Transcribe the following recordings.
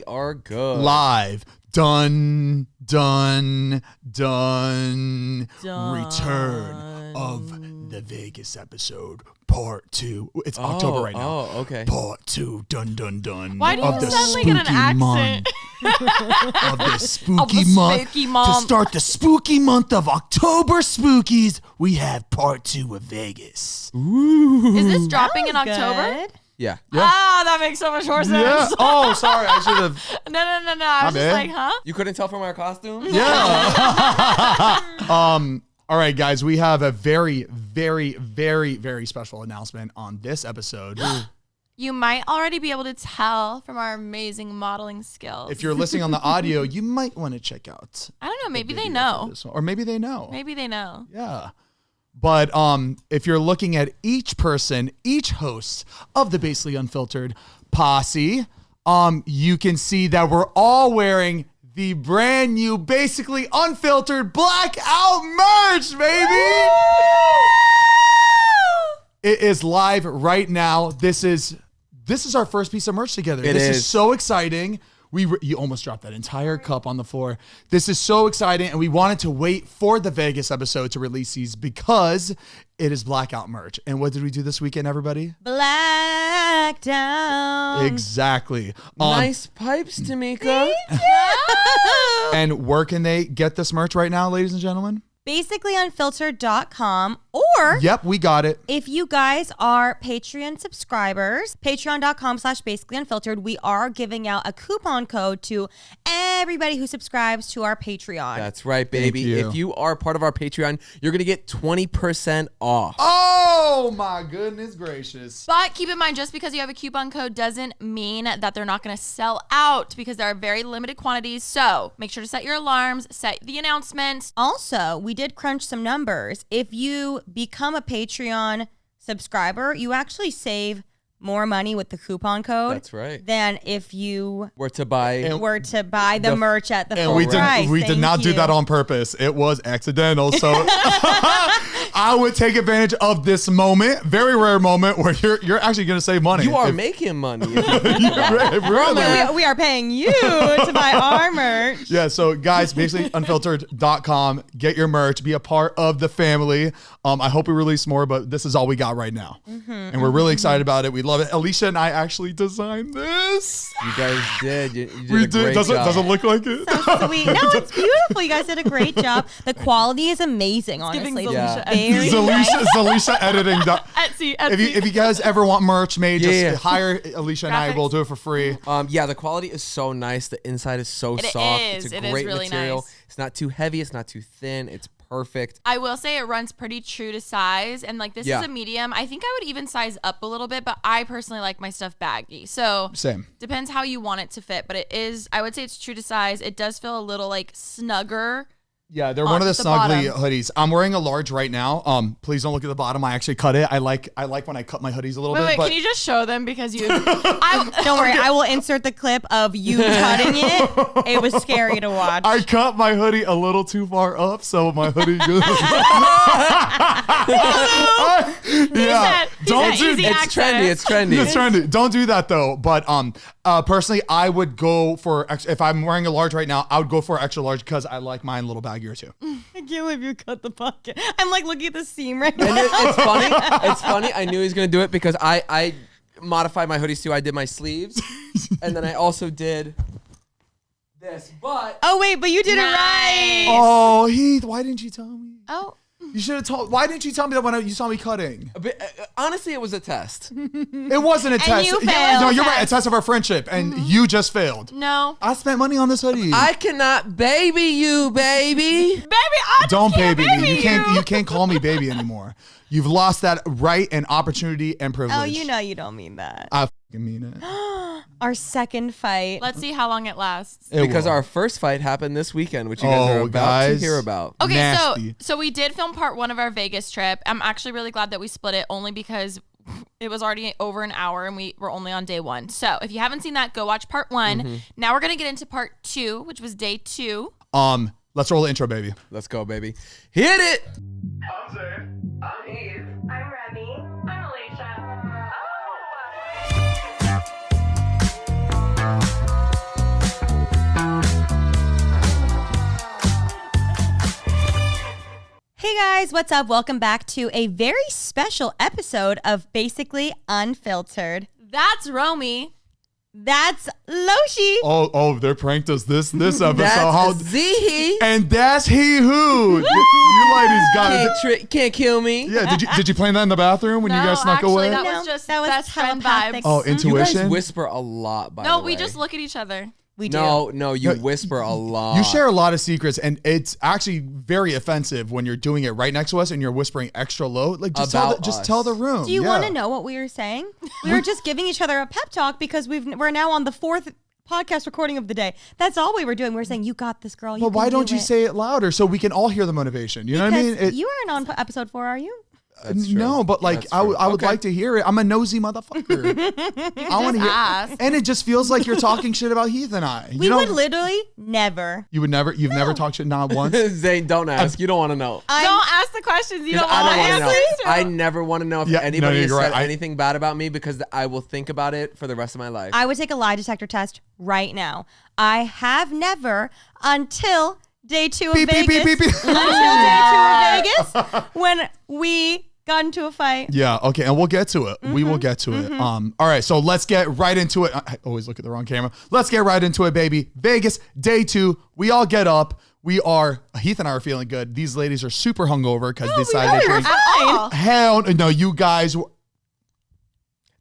are good. Live. Done. Return of the Vegas episode, part 2. It's October right now. Oh, okay. Part 2. Done. Why do you suddenly get an accent? Of the spooky month. To start the spooky month of October spookies, we have part 2 of Vegas. Ooh. Is this dropping in October? Good. Yeah. Ah, that makes so much more sense. Yeah. Oh, sorry. I should have. No. I was just like, huh? You couldn't tell from our costumes? Yeah. All right, guys. We have a very, very, very, very special announcement on this episode. You might already be able to tell from our amazing modeling skills. If you're listening on the audio, you might want to check out. I don't know. Maybe they know. Or maybe they know. Maybe they know. Yeah. But if you're looking at each person, each host of the Basically Unfiltered posse, you can see that we're all wearing the brand new Basically Unfiltered blackout merch, baby! It is live right now. This is our first piece of merch together. This is so exciting. You almost dropped that entire cup on the floor. This is so exciting, and we wanted to wait for the Vegas episode to release these because it is blackout merch. And what did we do this weekend, everybody? Blacked out. Exactly. Nice pipes, Tamika. And where can they get this merch right now, ladies and gentlemen? Basicallyunfiltered.com, or yep, we got it. If you guys are Patreon subscribers, patreon.com/basicallyunfiltered, we are giving out a coupon code to everybody who subscribes to our Patreon. That's right, baby. If you are part of our Patreon, you're going to get 20% off. Oh, my goodness gracious. But keep in mind, just because you have a coupon code doesn't mean that they're not going to sell out, because there are very limited quantities. So make sure to set your alarms, set the announcements. Also, we did crunch some numbers. If you become a Patreon subscriber, you actually save more money with the coupon code. That's right. Than if you were to buy the merch at the full price. We did not do that on purpose. It was accidental. So I would take advantage of this moment, very rare moment, where you're actually going to save money. You are making money. Really. We are paying you to buy our merch. Yeah, so guys, basicallyunfiltered.com. Get your merch. Be a part of the family. I hope we release more, but this is all we got right now. And we're really excited about it. We love it. Alisha and I actually designed this. You guys did. You did a great does job. It look like it? So sweet. No, it's beautiful. You guys did a great job. The quality is amazing, honestly. Zalisha editing. Etsy. If you guys ever want merch made, just hire Alisha and I. We'll do it for free. The quality is so nice. The inside is so soft. It's a great really material. Nice. It's not too heavy. It's not too thin. It's perfect. I will say it runs pretty true to size, and like this is a medium. I think I would even size up a little bit, but I personally like my stuff baggy. So same. Depends how you want it to fit, but I would say it's true to size. It does feel a little like snugger. Yeah, they're one of the snuggly hoodies. I'm wearing a large right now. Please don't look at the bottom. I actually cut it. I like when I cut my hoodies a little bit. Wait, but can you just show them because you? Don't worry, I will insert the clip of you cutting it. It was scary to watch. I cut my hoodie a little too far up, so my hoodie. It's trendy. Don't do that though. But personally, I would go for if I'm wearing a large right now, I would go for extra large because I like mine a little baggier too. I can't believe you cut the pocket. I'm like looking at the seam right now. And it's funny. It's funny. I knew he was gonna do it because I modified my hoodies too. I did my sleeves, and then I also did this. But but you did it right. Oh, Heath, why didn't you tell me? Oh. You should have told. Why didn't you tell me that when you saw me cutting? Honestly, it was a test. It wasn't a test. You failed. No, you're right. A test of our friendship, and you just failed. No. I spent money on this hoodie. I cannot baby you, baby. Baby, I don't can't baby me. You can't call me baby anymore. You've lost that right and opportunity and privilege. Oh, you know you don't mean that. I fucking mean it. Our second fight. Let's see how long it lasts. Because our first fight happened this weekend, which you guys are about to hear about. Okay, Nasty. so we did film part 1 of our Vegas trip. I'm actually really glad that we split it, only because it was already over an hour and we were only on day 1. So if you haven't seen that, go watch part 1. Now we're gonna get into part 2, which was day 2. Let's roll the intro, baby. Let's go, baby. Hit it. I'm Zane. I'm Heath. I'm Remi. I'm Alisha. guys, what's up? Welcome back to a very special episode of Basically Unfiltered. That's Romy. That's Loshi. Oh, they pranked us this episode. That's Z. And that's he who. You ladies got it. Can't kill me. Yeah, did you plan that in the bathroom when you guys snuck away? That was just best friend telepathic. vibes. Oh, You intuition. guys whisper a lot, by the No, way. we just look at each other. We do. No, you whisper a lot. You share a lot of secrets, and it's actually very offensive when you're doing it right next to us and you're whispering extra low. Like just About tell the us. room. Do you Yeah. want to know what we were saying? We were just giving each other a pep talk because we're now on the 4th podcast recording of the day. That's all we were doing. We were saying, "You got this, girl." Well, why don't you it. say it louder so we can all hear the motivation? You know what I mean? You aren't on episode 4, are you? That's true. No, but like That's I true. would Okay. like to hear it. I'm a nosy motherfucker. I want to hear. ask. And it just feels like you're talking shit about Heath and I. We would literally never. You've never talked shit not once. Zane, don't ask. You don't want to know. Don't ask the questions you 'Cause don't I want don't to want to know. answer. I never want to know if Yeah, anybody no, has you're said right. anything bad about me because I will think about it for the rest of my life. I would take a lie detector test right now. I have never until day 2 of Beep, beep, Vegas. beep, beep, beep. Until day 2 of Vegas when we got into a fight. Yeah, okay, and we'll get to it. We will get to it. All right, so let's get right into it. I always look at the wrong camera. Let's get right into it, baby. Vegas, day 2. We all get up. Heath and I are feeling good. These ladies are super hungover because they decided to drink. Fine. Hell no, you guys.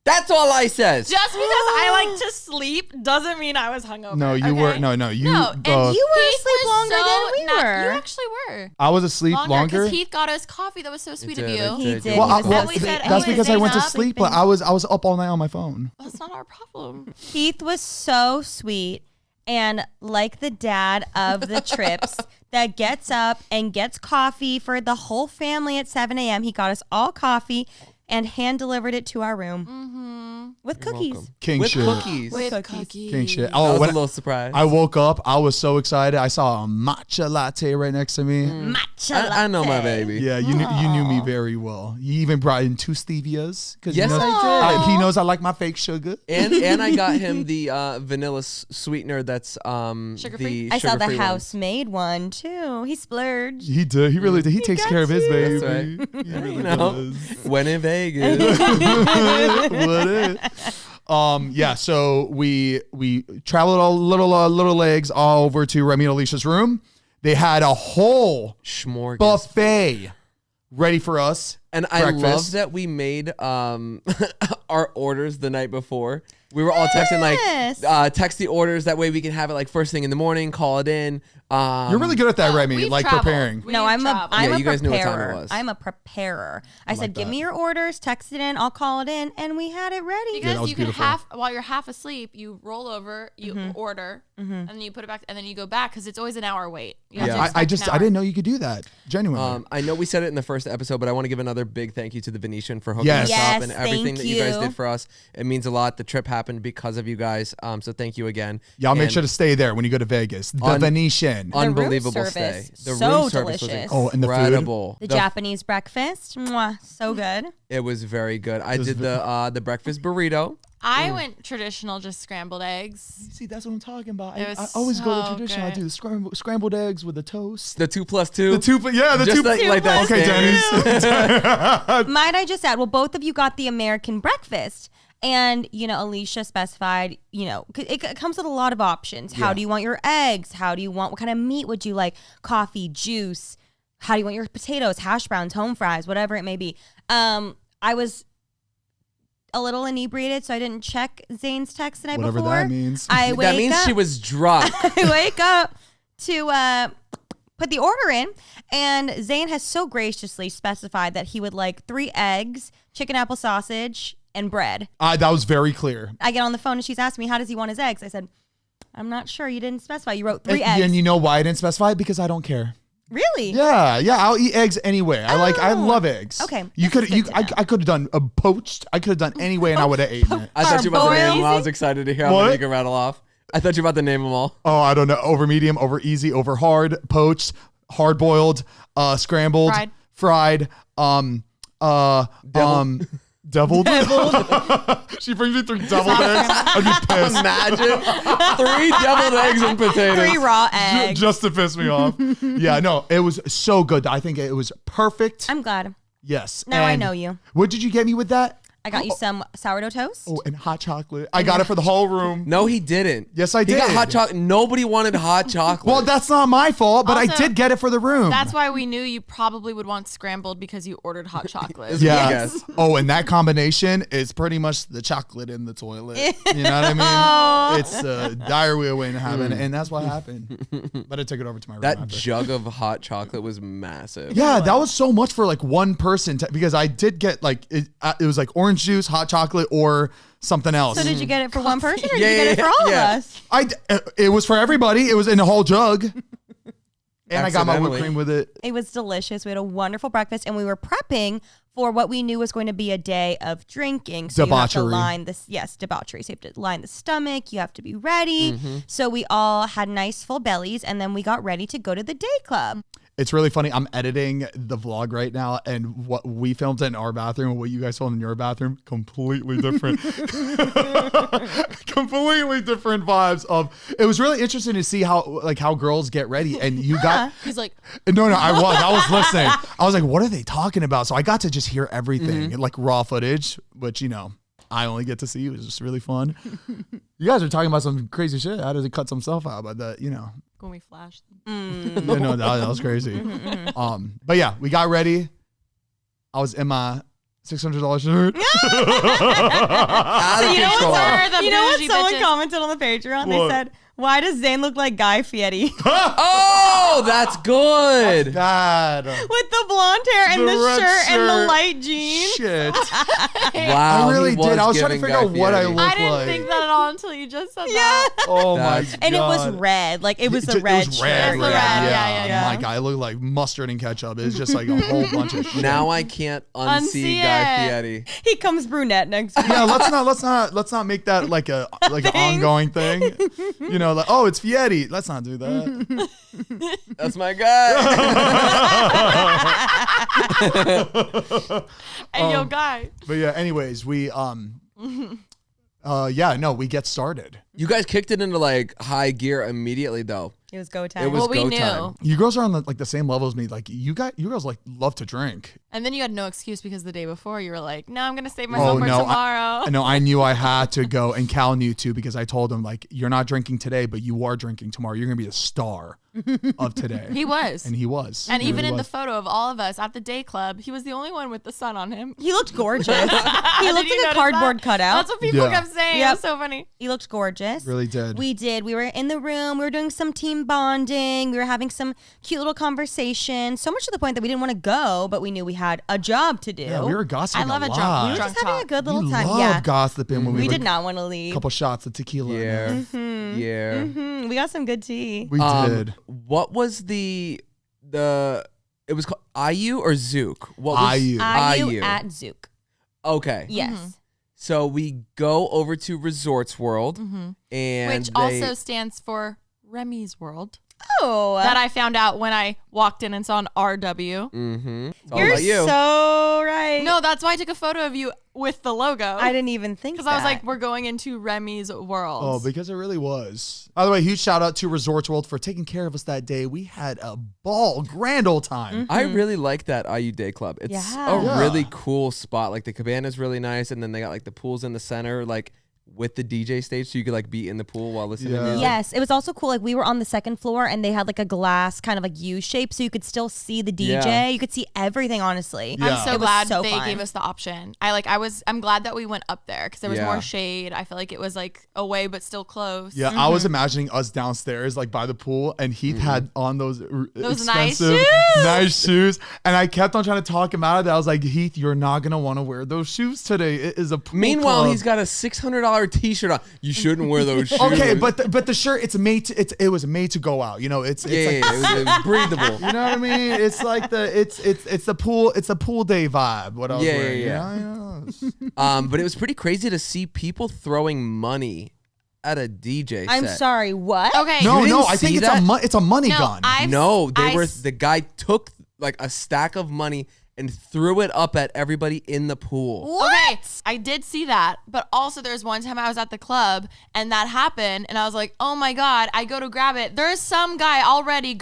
That's all I says. Just because I like to sleep doesn't mean I was hungover. No, you okay? were. No, you. No, and both. You were Heath asleep was longer so than we not- were. You actually were. I was asleep longer. Because Heath got us coffee. That was so sweet of did, you. it He did. did. You Well, He were was welcome. well, we said, that's hey, because I went to Zane's up. sleep, but I was up all night on my phone. That's not our problem. Heath was so sweet and like the dad of the trips that gets up and gets coffee for the whole family at 7 a.m. He got us all coffee and hand delivered it to our room with cookies. Welcome. King With shit. cookies. With Cookies. cookies. King shit. I was when a little surprised. I woke up, I was so excited. I saw a matcha latte right next to me. Matcha I know my latte. baby. Yeah, you knew me very well. You even brought in 2 stevias because Yes, I did. he knows I like my fake sugar. And I got him the vanilla sweetener that's Sugar-free? the I saw the sugar-free one. house-made one too. He splurged. He did. He really did. He takes got care of his you. baby. That's right. He really You know, does. when in Vegas. What it? Yeah, so we traveled a little legs all over to Remi and Alicia's room. They had a whole Schmorgas. buffet ready for us. And I love breakfast. that we made our orders the night before. We were all texting Yes. text the orders. That way we can have it like first thing in the morning, call it in. You're really good at that, Remi, We've like traveled. preparing. No, I'm traveled. a Yeah, I'm you a guys knew what preparer. time it was. I'm a preparer. I said, give that. me your orders, text it in, I'll call it in, and we had it ready. Because that was you can beautiful. while you're half asleep, you roll over, you order, and then you put it back, and then you go back because it's always an hour wait. You have to Yeah. expect an I hour. didn't know you could do that. Genuinely. I know we said it in the first episode, but I want to give another big thank you to the Venetian for hooking Yes. us Yes, up and everything thank that you guys you. did for us. It means a lot. The trip happened because of you guys. So thank you again. Y'all make And sure to stay there when you go to Vegas. The Un- Venetian. The room unbelievable service, stay. The so room service delicious. Oh, and the food? incredible. The Japanese breakfast, mwah, so good. It was very good. I did the breakfast burrito. I went traditional, just scrambled eggs. See, that's what I'm talking about. It I was always go the so traditional. I good. do the scrambled eggs with the toast. The 2+2. The two, the Just two. like that. Okay, standard. Denny's. Might I just add, well, both of you got the American breakfast. And, Alicia specified, it comes with a lot of options. How Yeah. do you want your eggs? What kind of meat would you like? Coffee, juice. How do you want your potatoes, hash browns, home fries, whatever it may be. I was a little inebriated, so I didn't check Zane's text the night Whatever before. that means. I wake That means up, she was drunk. I wake up to put the order in, and Zane has so graciously specified that he would like 3 eggs, chicken apple sausage, and bread. That was very clear. I get on the phone and she's asking me, how does he want his eggs? I said, I'm not sure. You didn't specify. You wrote 3 eggs. And you know why I didn't specify? Because I don't care. Really? Yeah, I'll eat eggs anyway. I love eggs. Okay, You this is could good to know. I could have done a poached. I could have done any way and I would have eaten it. I thought you were about to name them. I Parboiled? was excited to hear how What? many you can rattle off. I thought you were about to name them all. Oh, I don't know. Over medium, over easy, over hard, poached, hard boiled, scrambled, Fried. fried, Deviled. She brings me 3 deviled eggs. I'd be pissed. Imagine 3 deviled eggs and potatoes. 3 raw eggs. Just to piss me off. Yeah, no, it was so good. I think it was perfect. I'm glad. Yes. Now I And know you. What did you get me with that? I got you some sourdough toast. Oh, and hot chocolate. I got it for the whole room. No, he didn't. Yes, I He did. got hot chocolate. Nobody wanted hot chocolate. Well, that's not my fault, but I Also, did get it for the room. That's why we knew you probably would want scrambled because you ordered hot chocolate. Yeah. Yes. Oh, and that combination is pretty much the chocolate in the toilet. You know what I mean? It's diarrhea waiting to happen, and that's what happened. But I took it over to my room that after. jug of hot chocolate was massive. Yeah, that was so much for like one person because I did get like it was like orange juice, hot chocolate, or something else. So did you get it for one person or did Yeah, you get it for all yeah. of us? It was for everybody. It was in a whole jug. And I got my whipped Accidentally. cream with it. It was delicious. We had a wonderful breakfast and we were prepping for what we knew was going to be a day of drinking. So you have to Debauchery. line this, yes, debauchery. So you have to line the stomach. You have to be ready. So we all had nice full bellies and then we got ready to go to the day club. It's really funny. I'm editing the vlog right now, and what we filmed in our bathroom and what you guys filmed in your bathroom, completely different. Completely different vibes of. It was really interesting to see how girls get ready, and you got. He's like, No, I was listening. I was like, what are they talking about? So I got to just hear everything, like raw footage, which I only get to see. It was just really fun. You guys are talking about some crazy shit. I had to cut some stuff out, but when we flashed. yeah, no, that was crazy. But yeah, we got ready. I was in my $600 shirt. Out of control. You know what bougie someone bitches. commented on the Patreon? What? They said, why does Zane look like Guy Fieri? Oh, that's good. God. With the blonde hair and The the red shirt and the shirt. light jeans. Shit. Wow, I really he did. I was trying to giving figure out Guy what I Fieri. look I didn't like. think that at all until you just said Yeah. that. Oh my That's- god. And it was red. Like it was a red It was red. shirt. It was the red. Yeah. My God, it looked like mustard and ketchup. It's just like a whole bunch of shit. Now I can't unsee Unsee Guy it. Fieri. He comes brunette next week. Yeah, let's not make that like an ongoing thing. Like, oh, it's Fieri. Let's not do that. That's my guy. Hey, yo, guy. But yeah, anyways, we we get started. You guys kicked it into like high gear immediately, though. It was go time. It was Well, we go knew. time. You girls are on the same level as me. Like you girls like love to drink. And then you had no excuse because the day before you were like, no, I'm going to save myself for no, tomorrow. I knew I had to go, and Cal knew too because I told him like, you're not drinking today, but you are drinking tomorrow. You're gonna be the star of today. He was. And he was. And He even really in the was. photo of all of us at the day club, he was the only one with the sun on him. He looked gorgeous. He Did looked you like a notice cardboard that? cutout. That's what people Yeah. kept saying. Yep. It was so funny. He looked gorgeous. Really did. We did. We were in the room. We were doing some team bonding. We were having some cute little conversation. So much to the point that we didn't want to go, but we knew we had a job to do. Yeah, we were gossiping. I love a lot. drunk- We were drunk just having a talk. good little We time. love Yeah. gossiping when We we did were not want to a leave. couple shots of tequila. Yeah. Yeah. We got some good tea. We did. What was the it was called IU or Zook? What was IU. IU at Zook. Okay. Yes. So we go over to Resorts World and Which also stands for Remy's World. Oh, That I found out when I walked in and saw an RW. Mm-hmm. It's all you're about you. so right. No, that's why I took a photo of you with the logo. I didn't even think Because that. I was like, we're going into Remy's World. Oh, because it really was. By the way, huge shout out to Resorts World for taking care of us that day. We had a ball, grand old time. I really like that IU Day Club. It's Yeah. a Yeah. really cool spot. Like the cabana's really nice, and then they got like the pools in the center, like with the DJ stage, so you could like be in the pool while listening to Yeah. music. Yes, it was also cool. Like we were on the second floor and they had like a glass kind of like U shape, so you could still see the DJ. Yeah. You could see everything. Honestly, Yeah. I'm so It was glad so they fun. gave us the option. I'm glad that we went up there because there was Yeah. more shade. I feel like it was like away but still close. Yeah, I was imagining us downstairs, like by the pool, and Heath had on those Those nice expensive, shoes. nice shoes. And I kept on trying to talk him out of that. I was like, Heath, you're not gonna want to wear those shoes today. It is a pool Meanwhile, club. he's got a $600 T-shirt on. You shouldn't wear those shoes. Okay, but the shirt, it was made to go out. It's yeah, like, it was breathable. you know what I mean? It's like it's the pool day vibe. What I was Yeah, wearing. yeah, Yeah. But it was pretty crazy to see people throwing money at a DJ I'm set. sorry. What? Okay. No, You no, didn't I think see it's that? it's a money No, gun. I No, I the guy took like a stack of money and threw it up at everybody in the pool. Okay, I did see that, but also there's one time I was at the club and that happened, and I was like, oh my God, I go to grab it. There's some guy already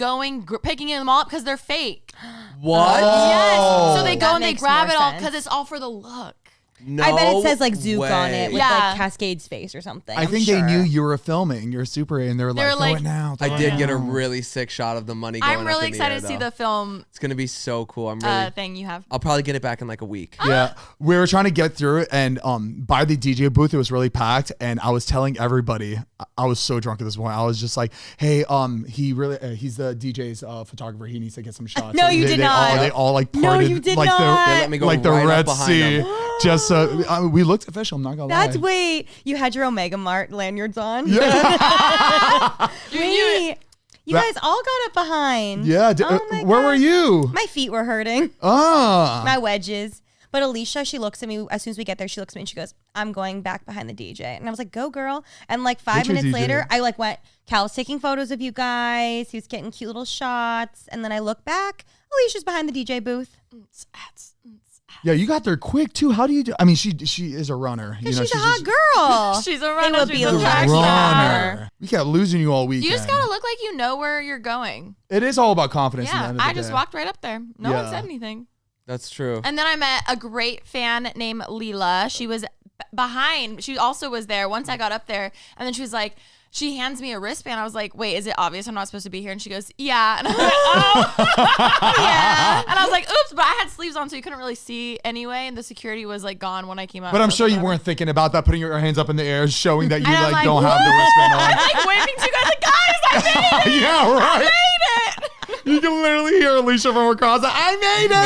picking them all up because they're fake. What? Yes. So they go That and they makes grab more it all sense. because it's all for the look. No I bet it says like Zook on way. it with Yeah. like Cascade's face or something. I I'm think sure. they knew you were filming. You're Super 8, and they were like, throw it now. I throw it did get a now. really sick shot of the money going I'm really up in the excited air, to see though. the film It's gonna be so cool. I'm really. thing you have. I'll probably get it back in like a week. Yeah, we were trying to get through it, and by the DJ booth, it was really packed, and I was telling everybody, I was so drunk at this point. I was just like, "Hey, he's the DJ's photographer. He needs to get some shots." No, you did not. They all like parted No, you did like not. They let me go like the right up Red behind Sea. them. Just we looked official. I'm not gonna That's lie. wait. You had your Omega Mart lanyards on. Yeah, Wait. You guys all got up behind. yeah. Oh my Where were God. you? My feet were hurting. My wedges. But Alisha, she looks at me as soon as we get there. She looks at me and she goes, "I'm going back behind the DJ." And I was like, "Go, girl!" And like 5 Who's your minutes DJ? later, I like went. Cal was taking photos of you guys. He was getting cute little shots. And then I look back. Alicia's behind the DJ booth. Yeah, you got there quick too. How do you do? I mean, she is a runner. You know, She's a hot just girl. She's a They runner. would She's be a like track that. star. runner. We kept losing you all weekend. You just gotta look like you know where you're going. It is all about confidence. in the Yeah, end of the I just day. walked right up there. No Yeah. one said anything. That's true. And then I met a great fan named Leela. She was behind. She also was there once I got up there. And then she was like, she hands me a wristband. I was like, wait, is it obvious I'm not supposed to be here? And she goes, yeah. And I was like, oh, yeah. And I was like, oops, but I had sleeves on, so you couldn't really see anyway. And the security was like gone when I came out. But I'm So sure you whatever. weren't thinking about that, putting your hands up in the air, showing that you And I'm like like, don't have the wristband I'm on. like waving to you guys, like, guys, I made it. Yeah, right. I made it. You can literally hear Alisha from across. I made it.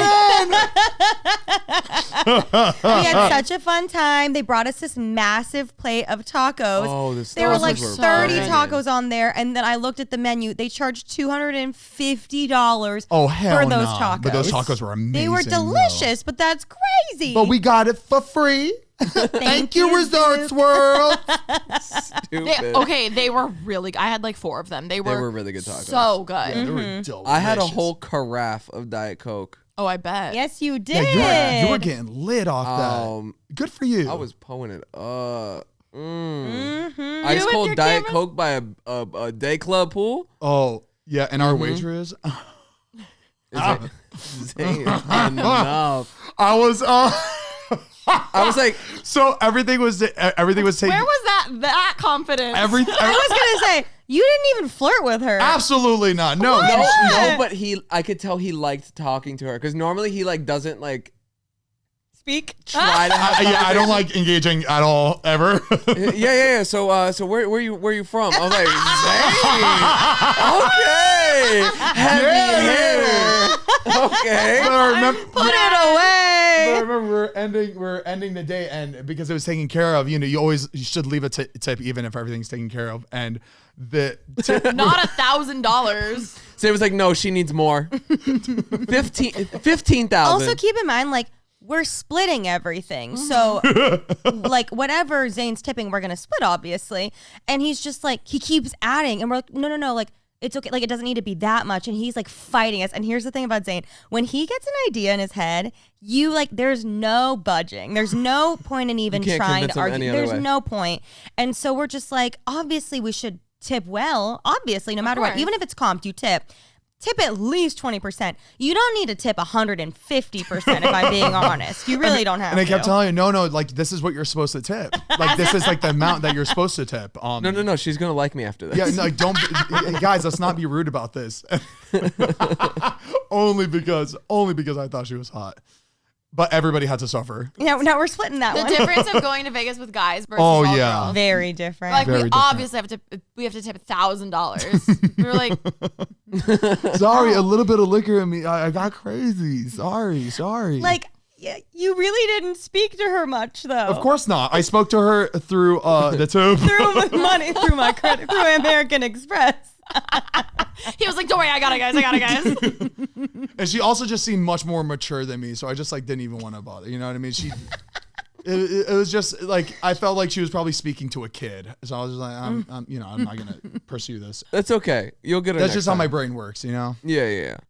We had such a fun time. They brought us this massive plate of tacos. Oh, There were tacos like were 30 banging. tacos on there, and then I looked at the menu. They charged $250 Oh hell for those no. tacos. But those tacos were amazing. They were delicious, but that's crazy. But we got it for free. Thank you, Resorts World. Stupid. They were really good. I had like 4 of them. They were really good tacos. So good. They were Mm-hmm. delicious. I had a whole carafe of Diet Coke. Oh, I bet. Yes, you Yeah, did. you were getting lit off that. Good for you. I was pulling it up. Mm-hmm. Ice with cold your Diet camera? Coke by a day club pool. Oh yeah, and our waitress. Zane, enough. I was. I was like, So everything was taken. Where was that confidence? Everything. I was going to say, you didn't even flirt with her. Absolutely not. No. no, no. no, but I could tell he liked talking to her because normally he like doesn't like Speak. try to have Yeah, I don't like engaging at all ever. Yeah. So where you from? I was like, Zane. Okay. Heavy hitter. Okay. But I remember, Put it away. but I remember we're ending the day, and because it was taken care of, you should leave a tip even if everything's taken care of. And the tip, Not $1,000. So it was like, no, she needs more. 15,000. Also, keep in mind, like, we're splitting everything. So, like, whatever Zane's tipping, we're going to split, obviously. And he's just like, he keeps adding. And we're like, no, like, it's okay. Like, it doesn't need to be that much. And he's like fighting us. And here's the thing about Zane. When he gets an idea in his head, there's no budging. There's no point in even can't trying convince to him argue. any other There's way. no point. And so we're just like, obviously, we should tip well. Obviously, no matter what. course. Even if it's comped, you tip. Tip at least 20%. You don't need to tip 150% if I'm being honest. You really don't have and I to. kept telling you, no, like this is what you're supposed to tip. Like this is like the amount that you're supposed to tip. No. She's gonna like me after this. Yeah, no, like don't, guys. Let's not be rude about this. only because I thought she was hot, but everybody had to suffer. Now we're splitting that The one. difference of going to Vegas with guys versus Oh, all yeah. girls. Very different. Like Very we different. obviously have to tip $1,000. We were like, Sorry, a little bit of liquor in me. I got crazy. Sorry. Like, yeah, you really didn't speak to her much, though. Of course not. I spoke to her through the tube. Through my money, through my credit, through American Express. he was like, don't worry, I got it, guys. And she also just seemed much more mature than me, so I just like didn't even want to bother. You know what I mean? It was just like I felt like she was probably speaking to a kid. So I was just like, I'm not gonna pursue this. That's okay. You'll get it. That's next just time. how my brain works, Yeah.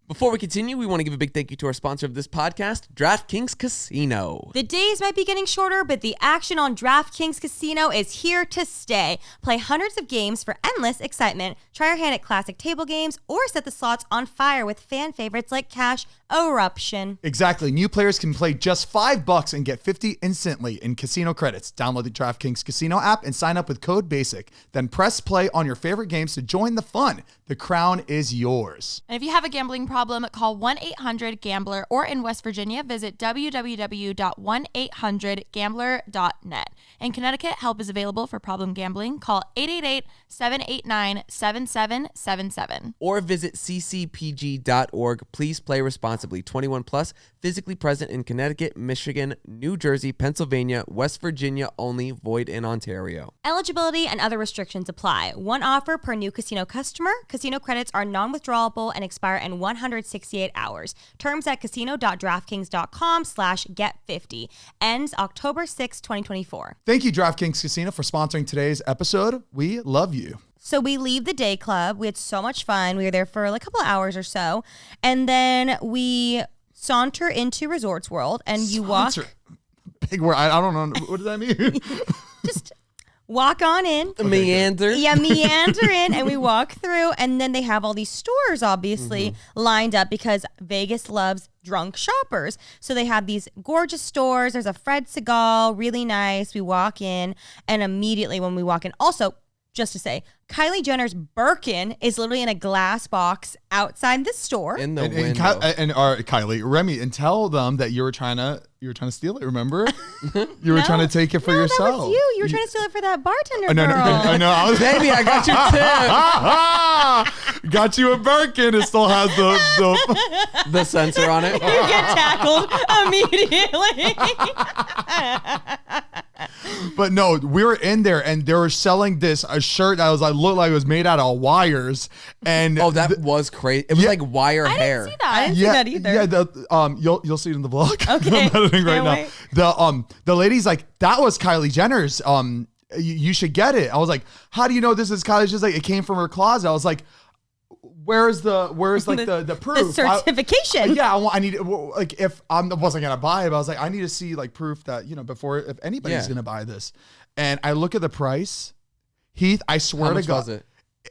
Before we continue, we want to give a big thank you to our sponsor of this podcast, DraftKings Casino. The days might be getting shorter, but the action on DraftKings Casino is here to stay. Play hundreds of games for endless excitement. Try your hand at classic table games or set the slots on fire with fan favorites like Cash Eruption. Exactly. New players can play just $5 and get 50 instantly in casino credits. Download the DraftKings Casino app and sign up with code BASIC. Then press play on your favorite games to join the fun. The crown is yours. And if you have a gambling problem, call 1-800-GAMBLER or in West Virginia, visit www.1800gambler.net. In Connecticut, help is available for problem gambling. Call 888-789-7777. Or visit ccpg.org. Please play responsibly. 21 plus, physically present in Connecticut, Michigan, New Jersey, Pennsylvania, West Virginia only, void in Ontario. Eligibility and other restrictions apply. One offer per new casino customer. Casino credits are non-withdrawable and expire in 168 hours. Terms at casino.draftkings.com/get50. Ends October 6, 2024. Thank you, DraftKings Casino, for sponsoring today's episode. We love you. So we leave the day club. We had so much fun. We were there for like a couple of hours or so. And then we saunter into Resorts World and you walk. Big word. I don't know. What does that mean? Just walk on in. Meander. Yeah, meander in, and we walk through, and then they have all these stores, obviously, lined up because Vegas loves drunk shoppers. So they have these gorgeous stores. There's a Fred Segal, really nice. We walk in, and immediately when we walk in, also, just to say, Kylie Jenner's Birkin is literally in a glass box outside the store. In the and window. Kylie, Remi, and tell them that you were trying to steal it. Remember, you were trying to take it for yourself. That was you. You were trying to steal it for that bartender No, girl. I know. I was, Baby, I got you too. got you a Birkin. It still has The sensor on it. You get tackled immediately. But no, we were in there and they were selling a shirt that looked like it was made out of wires. And Oh, that was crazy. It was like wire I hair. didn't see that. I didn't see that either. Yeah, you'll see it in the vlog. Okay. I'm editing right Can't now. The lady's like, that was Kylie Jenner's. You should get it. I was like, how do you know this is Kylie? She's like, it came from her closet. I was like, where's the proof? The certification. I need like if I wasn't gonna buy it, but I was like, I need to see like proof that before if anybody's gonna buy this. And I look at the price, Heath. I swear How to much God, was it?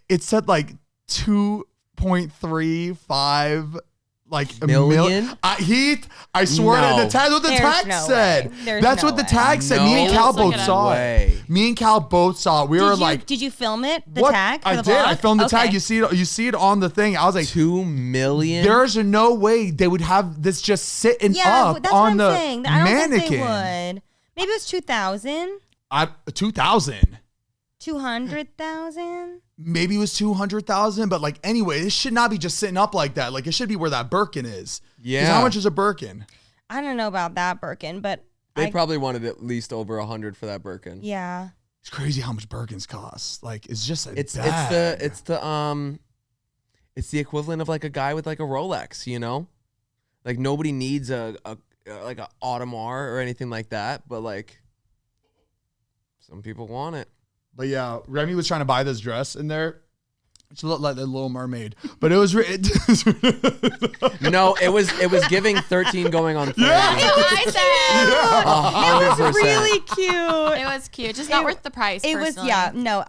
it said like 2.35 like Million? Heath, I swear No. to the tag. What the There's tag no said. way. There's That's no what the way. tag said. Me and No Cal Let's look both it up. saw Way. it. Me and Cal both saw it. We were like, Did you film it? The what? tag? For I the did. vlog? I filmed the tag. Okay. You see it on the thing. I was like, 2 million. there's no way they would have this just sitting up that's on what I'm the saying. I don't mannequin. think they would. Maybe it was 2,000, 2,000. 200,000. Maybe it was 200,000, but like anyway, this should not be just sitting up like that. Like it should be where that Birkin is. 'Cause Yeah. how much is a Birkin? I don't know about that Birkin, but They probably wanted at least over 100 for that Birkin. yeah. It's crazy how much Birkins cost. Like it's just It's bag. the equivalent of like a guy with like a Rolex, Like nobody needs a Audemars or anything like that, but like some people want it. But yeah, Remi was trying to buy this dress in there. She looked like the Little Mermaid, but it was No, it was giving 13 going on 30. Yeah. I said. It was 100%. really cute. It was cute. Just not worth the price. It was, personally. yeah, no,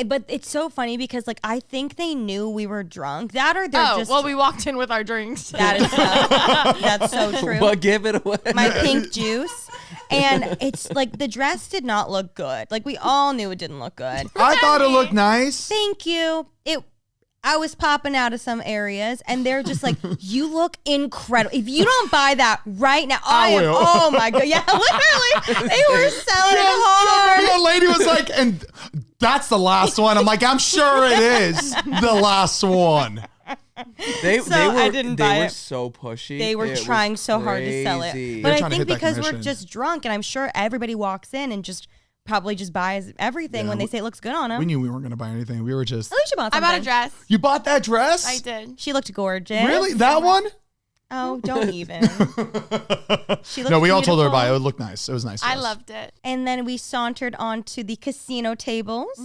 but it's so funny because like I think they knew we were drunk. That or they're just. we walked in with our drinks. That is that's so true. Well, give it away. My pink juice. And it's like the dress did not look good. Like we all knew it didn't look good. I thought it looked nice. Thank you. I was popping out of some areas and they're just like, you look incredible. If you don't buy that right now, will. oh my God. Yeah, literally. They were selling hard. The lady was like, and that's the last one. I'm like, I'm sure it is the last one. They I didn't buy were it. so pushy. They were It was trying so hard to sell it. crazy. But They're I trying to think hit that because we're commission. just drunk and I'm sure everybody walks in and just probably just buys everything when they say it looks good on them. We knew we weren't going to buy anything. We were just. Alicia bought I something. bought a dress. You bought that dress? I did. She looked gorgeous. Really? That one? Oh, don't even. She looked No, we all told her beautiful. about it. It looked nice. It was nice. to I us. loved it. And then we sauntered onto the casino tables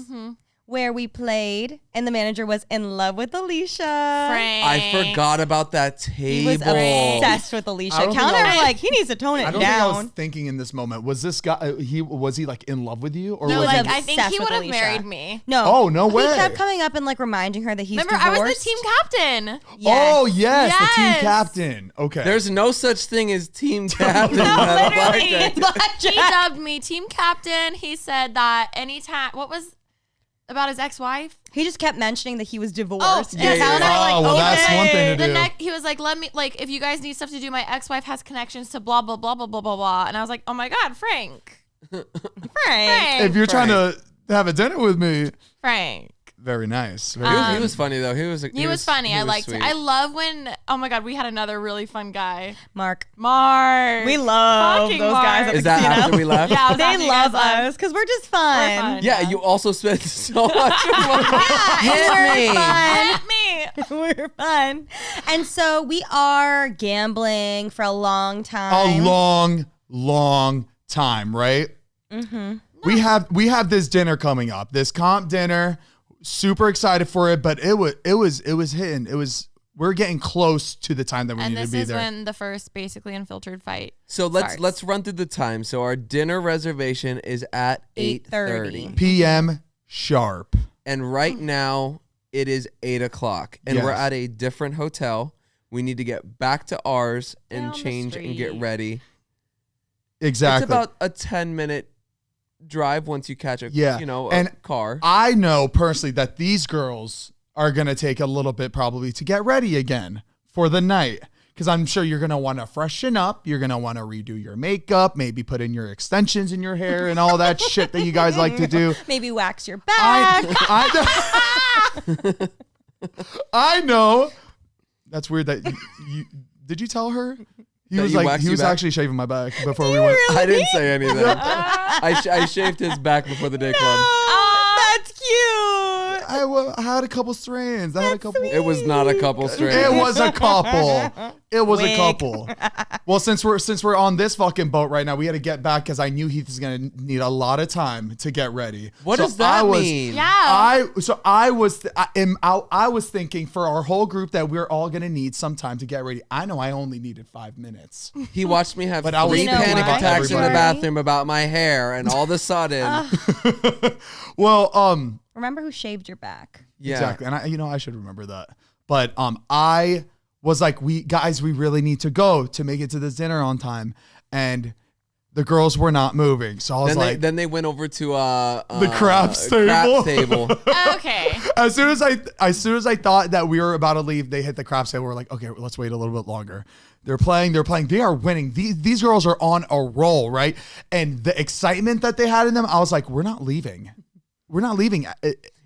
where we played, and the manager was in love with Alisha. Frank. I forgot about that table. He was obsessed with I Alisha. don't think Counter I was- like he needs to tone it I don't think I was down. thinking in this moment. Was this guy? Was he like in love with you, or No, was like he? I think obsessed he with would have Alisha. married me. No. Oh, no way. He kept coming up and like reminding her that he's Remember, divorced. I was the team captain. Yes. Oh yes, the team Yes. captain. Okay. There's no such thing as team captain. No, at a literally. blackjack. He dubbed me team captain. He said that anytime, what was about his ex-wife? He just kept mentioning that he was divorced. yeah, And yeah, Counter, yeah. like, Oh, well, that's one thing to The do. next, he was like, let me, like, if you guys need stuff to do, my ex-wife has connections to blah, blah, blah, blah, blah, blah, blah. And I was like, oh my God, Frank. Frank. If you're trying to have a dinner with me, Frank. very nice. Very He was funny though. He was funny. I liked sweet. it. I love when, oh my God, we had another really fun guy. Mark. Mark. We love Fucking those Mark. guys at the Is that casino. after we left? Yeah, it was after They you guys love left. us because we're just fun. We're fun. Yeah, you also spent so much money. Hit me. Hit me. We're fun. And so we are gambling for a long a time. long time, right? Mm-hmm. We have this dinner coming up, this comp dinner. Super excited for it, but it was hitting. We're getting close to the time that we And need to this be is there. when the first Basically Unfiltered fight. So starts. let's run through the time. So our dinner reservation is at 8:30. PM sharp. and right now it is 8:00, and we're Yes. at a different hotel. We need to get back to ours and Down the change and get street. ready. Exactly. It's about a 10-minute drive once you catch a And car. I know personally that these girls are going to take a little bit probably to get ready again for the night. Because I'm sure you're going to want to freshen up. You're going to want to redo your makeup, maybe put in your extensions in your hair and all that shit that you guys like to do. Maybe wax your back. I know. That's weird that you did you tell her? He That was you like, waxed he your was back? actually shaving my back before we went. I didn't say anything. I shaved his back before the day club. Oh, that's cute. I had a couple strands. I had a couple. It was not a couple straight. It was a couple. It was a Wig. couple. Well, since we're on this fucking boat right now, we had to get back because I knew Heath is gonna need a lot of time to get ready. What So does that I was, mean? Yeah. I was thinking for our whole group that we're all gonna need some time to get ready. I know I only needed 5 minutes. He watched me have But I was 3 thinking panic about attacks in the everybody. bathroom about my hair, and all of a sudden, Well, Remember who shaved your back? yeah. exactly, and I should remember that. But I was like, we really need to go to make it to this dinner on time, and the girls were not moving. So I was Then they went over to The craps table. table. Okay. as soon as I thought that we were about to leave, they hit the craps table. We're like, okay, let's wait a little bit longer. They're playing. They are winning. These girls are on a roll, right? And the excitement that they had in them, I was like, we're not leaving. We're not leaving.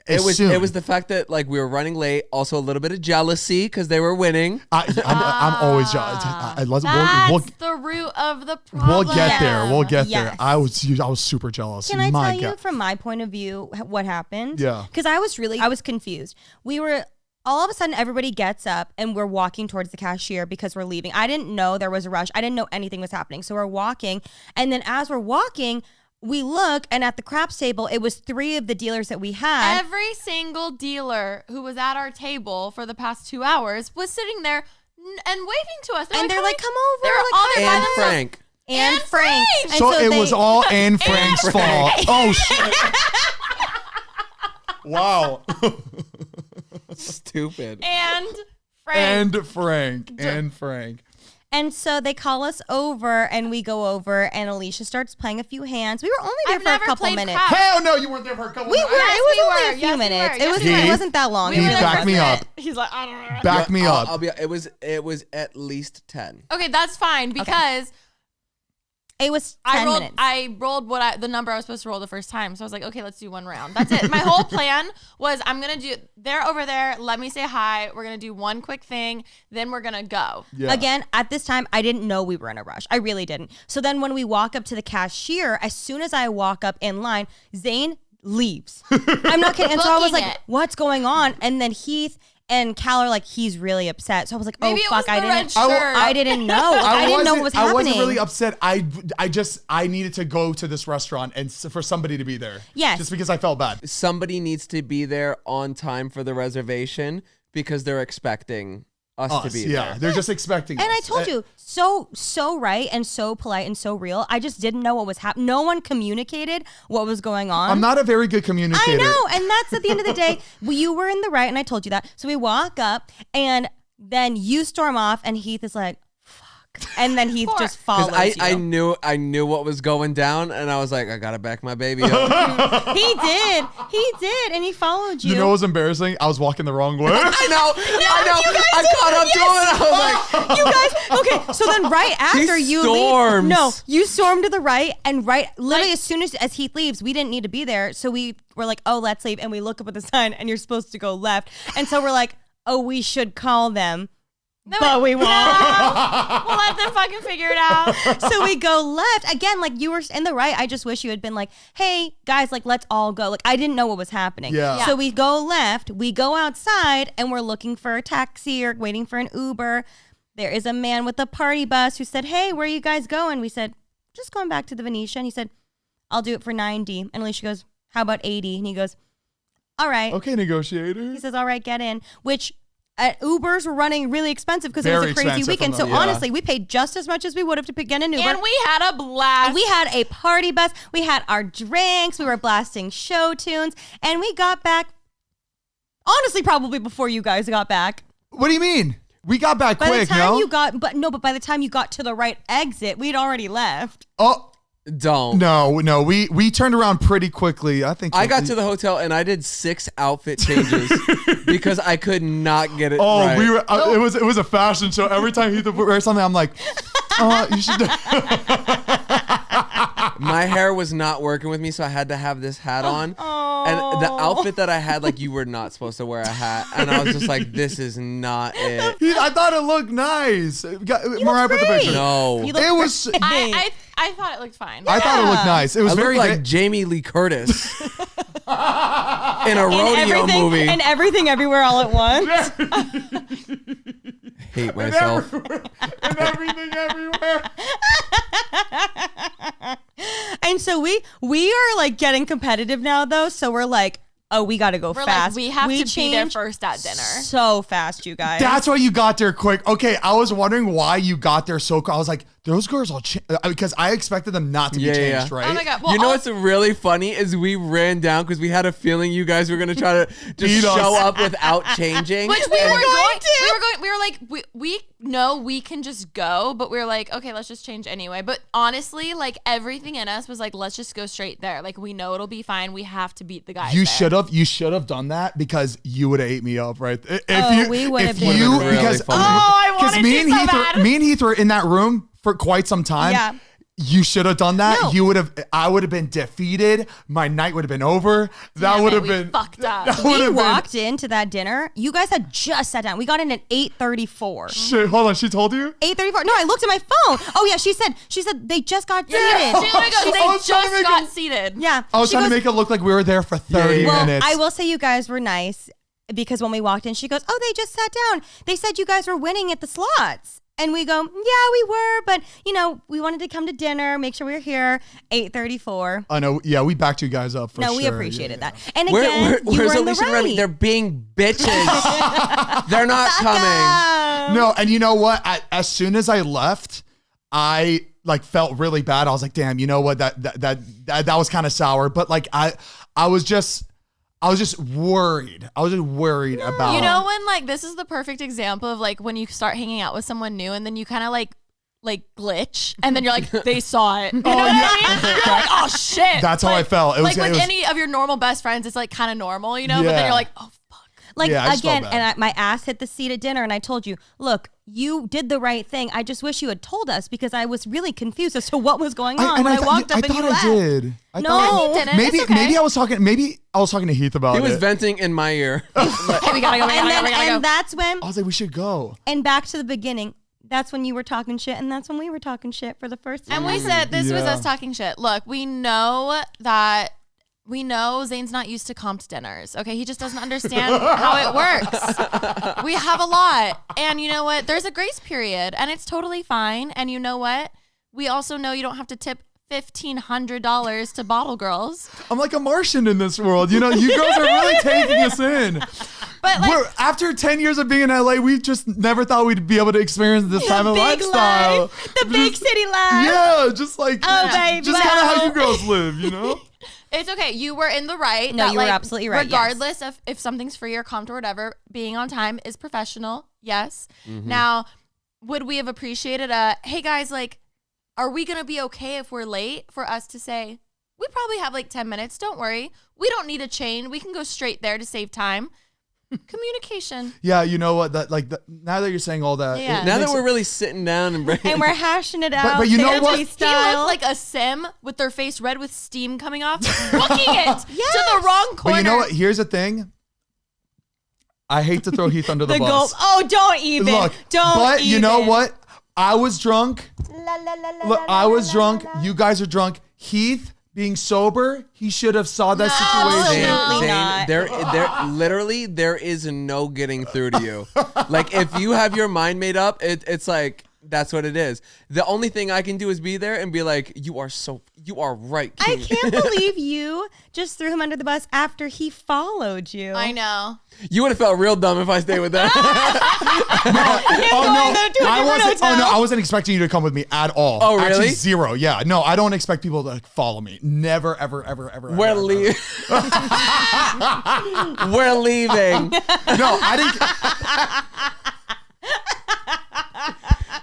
It was the fact that like we were running late. Also a little bit of jealousy because they were winning. I'm always jealous. That's the root of the problem. We'll get there. We'll get there. Yes. I was super jealous. Can I My tell you God. from my point of view what happened? Yeah. Because I was confused. We were all of a sudden everybody gets up and we're walking towards the cashier because we're leaving. I didn't know there was a rush. I didn't know anything was happening. So we're walking, and then as we're walking, we look, and at the craps table, it was 3 of the dealers that we had. Every single dealer who was at our table for the past 2 hours was sitting there and waving to us. And they're like, come over. They're like, all hi. there by And themselves. Frank. And Frank. And So it they- was all Anne Frank's fault. Oh shit! Wow. Stupid. And Frank. And Frank. And so they call us over, and we go over, and Alisha starts playing a few hands. We were only there I've for a never couple played minutes. craps. Hell no, you weren't there for a couple. We were. minutes. It was we only were. a few Yes, we minutes. were. It was. Yes, we It were. wasn't that long. We Heath, were there back for me a up. minute. He's like, I don't know. Back me up. I'll be. It was at least 10. Okay, that's fine because It was 10 minutes. I rolled the number I was supposed to roll the first time. So I was like, okay, let's do 1 round. That's it. My whole plan was they're over there. Let me say hi. We're going to do 1 quick thing. Then we're going to go. Yeah. Again, at this time, I didn't know we were in a rush. I really didn't. So then when we walk up to the cashier, as soon as I walk up in line, Zane leaves. I'm not kidding. And so I was Booking like, it. what's going on? And then Heath and Cal are like, he's really upset. So I was like, Maybe oh, fuck, it was the red shirt. I didn't know. I didn't know what was happening. I wasn't really upset. I needed to go to this restaurant and for somebody to be there. Yes. Just because I felt bad. Somebody needs to be there on time for the reservation because they're expecting us to be there. They're just expecting And us. I told you, so right and so polite and so real. I just didn't know what was happening. No one communicated what was going on. I'm not a very good communicator. I know. And that's at the end of the day, you were in the right. And I told you that. So we walk up and then you storm off and Heath is like, fuck. And then Heath just follows I you. I knew what was going down, and I was like, I gotta back my baby up. He did, and he followed you. You know what was embarrassing? I was walking the wrong way. I know. I caught up to him, and I was like, you guys, okay, so then right after you storms. leave, you stormed to the right, and literally as soon as Heath leaves, we didn't need to be there, so we were like, oh, let's leave, and we look up at the sign, and you're supposed to go left, and so we're like, oh, we should call them. But we won't. We'll let them fucking figure it out. So we go left. Again, like you were in the right. I just wish you had been like, hey, guys, like, let's all go. Like, I didn't know what was happening. Yeah. So we go left. We go outside and we're looking for a taxi or waiting for an Uber. There is a man with a party bus who said, hey, where are you guys going? We said, just going back to the Venetian. He said, I'll do it for 90. And Alisha goes, how about 80? And he goes, all right. Okay, negotiator. He says, all right, get in. Which... Ubers were running really expensive because it Very was a crazy expensive weekend. from So them, yeah. honestly, we paid just as much as we would have to get an Uber. And we had a blast. We had a party bus. We had our drinks. We were blasting show tunes. And we got back, honestly, probably before you guys got back. What do you mean? We got back By quick, the time no? you got, but by the time you got to the right exit, we'd already left. Oh, don't. no. We turned around pretty quickly. I think I got to the hotel and I did 6 outfit changes because I could not get it right. we were. It was a fashion show. Every time he wear something, I'm like, you should. My hair was not working with me, so I had to have this hat on. And the outfit that I had, like, you were not supposed to wear a hat. And I was just like, this is not it. I thought it looked nice. Mariah put the great. picture. No. You look It was. great. I thought it looked fine. I thought it looked nice. It was I very looked like Jamie Lee Curtis in a rodeo movie. And everything everywhere all at once. Hate myself. and everything everywhere. And so we are like getting competitive now though. So we're like, oh, we got to go We're fast. like, we have to be there changed first at dinner. So fast, you guys. That's why you got there quick. Okay, I was wondering why you got there so quick. I was like, those girls all because I expected them not to be changed, right? Oh my God. Well, You know what's really funny is we ran down because we had a feeling you guys were going to try to just Beat us. show up without changing. Which we And- were going to. We were like, we know we can just go, but we were like, okay, let's just change anyway. But honestly, like everything in us was like, let's just go straight there. Like we know it'll be fine. We have to beat the guys. You there. should have done that because you would have ate me up, right? We would have been really because funny. I wanted me to and so Heath bad. me and Heath were in that room for quite some time. Yeah. You should have done that. No. I would have been defeated. My night would have been over. That Damn would it, have we been fucked up. That would We have walked into that dinner. You guys had just sat down. We got in at 8:34. Shit, hold on. She told you? 8:34. No, I looked at my phone. Oh yeah, she said they just got seated. She literally goes, I they was trying to just make got it- seated. Yeah. I was She trying to goes, make it look like we were there for 30 yeah. minutes. I will say you guys were nice because when we walked in, she goes, "Oh, they just sat down. They said you guys were winning at the slots." And we go, "Yeah, we were, but we wanted to come to dinner, make sure we were here." 8:34. I know. Yeah, we backed you guys up for No, sure. we appreciated Yeah. that. And again, you where's were in the Alisha and Remi? right. They're being bitches. They're not coming. No, and you know what? As soon as I left, I like felt really bad. I was like, "Damn, you know what? That was kind of sour." But like, I was just worried. I was just worried about. You know when like this is the perfect example of like when you start hanging out with someone new and then you kind of like glitch and then you're like they saw it. You know what I mean? You're like, oh shit. That's how I felt. It was like with it was- any of your normal best friends, it's like kind of normal, But then Yeah. you're like, oh fuck. Like Yeah, I just felt again, bad. and my ass hit the seat at dinner, and I told you, look, you did the right thing. I just wish you had told us because I was really confused as to what was going on when I walked up and you thought left. I did. I No. thought- You didn't. Maybe It's okay. maybe I was talking to Heath about He was it. venting in my ear. Hey, we gotta go. We And gotta go. then, We gotta go. and that's when, I was like, we should go. and back to the beginning. That's when you were talking shit, and that's when we were talking shit for the first time. And we said this was Yeah. us talking shit. Look, we know that we know Zane's not used to comped dinners. Okay, he just doesn't understand how it works. We have a lot, and you know what? There's a grace period, and it's totally fine. And you know what? We also know you don't have to tip $1,500 to bottle girls. I'm like a Martian in this world. You know, you girls are really taking us in. But like, after 10 years of being in LA, we just never thought we'd be able to experience this type of lifestyle. Life, the big city life. Yeah, just like, baby. just kind of how you girls live, you know? it's okay. You were in the right. No, that, you were like, absolutely right. Regardless of if something's free or comped or whatever, being on time is professional. Yes. Mm-hmm. Now, would we have appreciated hey guys, like, are we going to be okay if we're late for us to say, we probably have like 10 minutes. Don't worry. We don't need a chain. We can go straight there to save time. Communication. Yeah, you know what? Now that you're saying all that, Yeah. Now that we're really sitting down and And we're hashing it out. but you know what? He Style. looked like a sim with their face red with steam coming off, booking it to the wrong corner. But you know what? Here's the thing. I hate to throw Heath under the bus. Oh, don't even. Look, don't but even. you know what? I was drunk. Look, I was drunk. You guys are drunk. Heath, being sober, he should have saw that situation. Absolutely not. There is no getting through to you. Like, if you have your mind made up, it's like, that's what it is. The only thing I can do is be there and be like, you are right, I King. can't believe you just threw him under the bus after he followed you. I know. You would have felt real dumb if I stayed with that. I wasn't expecting you to come with me at all. Oh, really? Actually, zero. Yeah. No, I don't expect people to follow me. Never, ever, ever, ever. We're leaving. We're leaving. No, I didn't.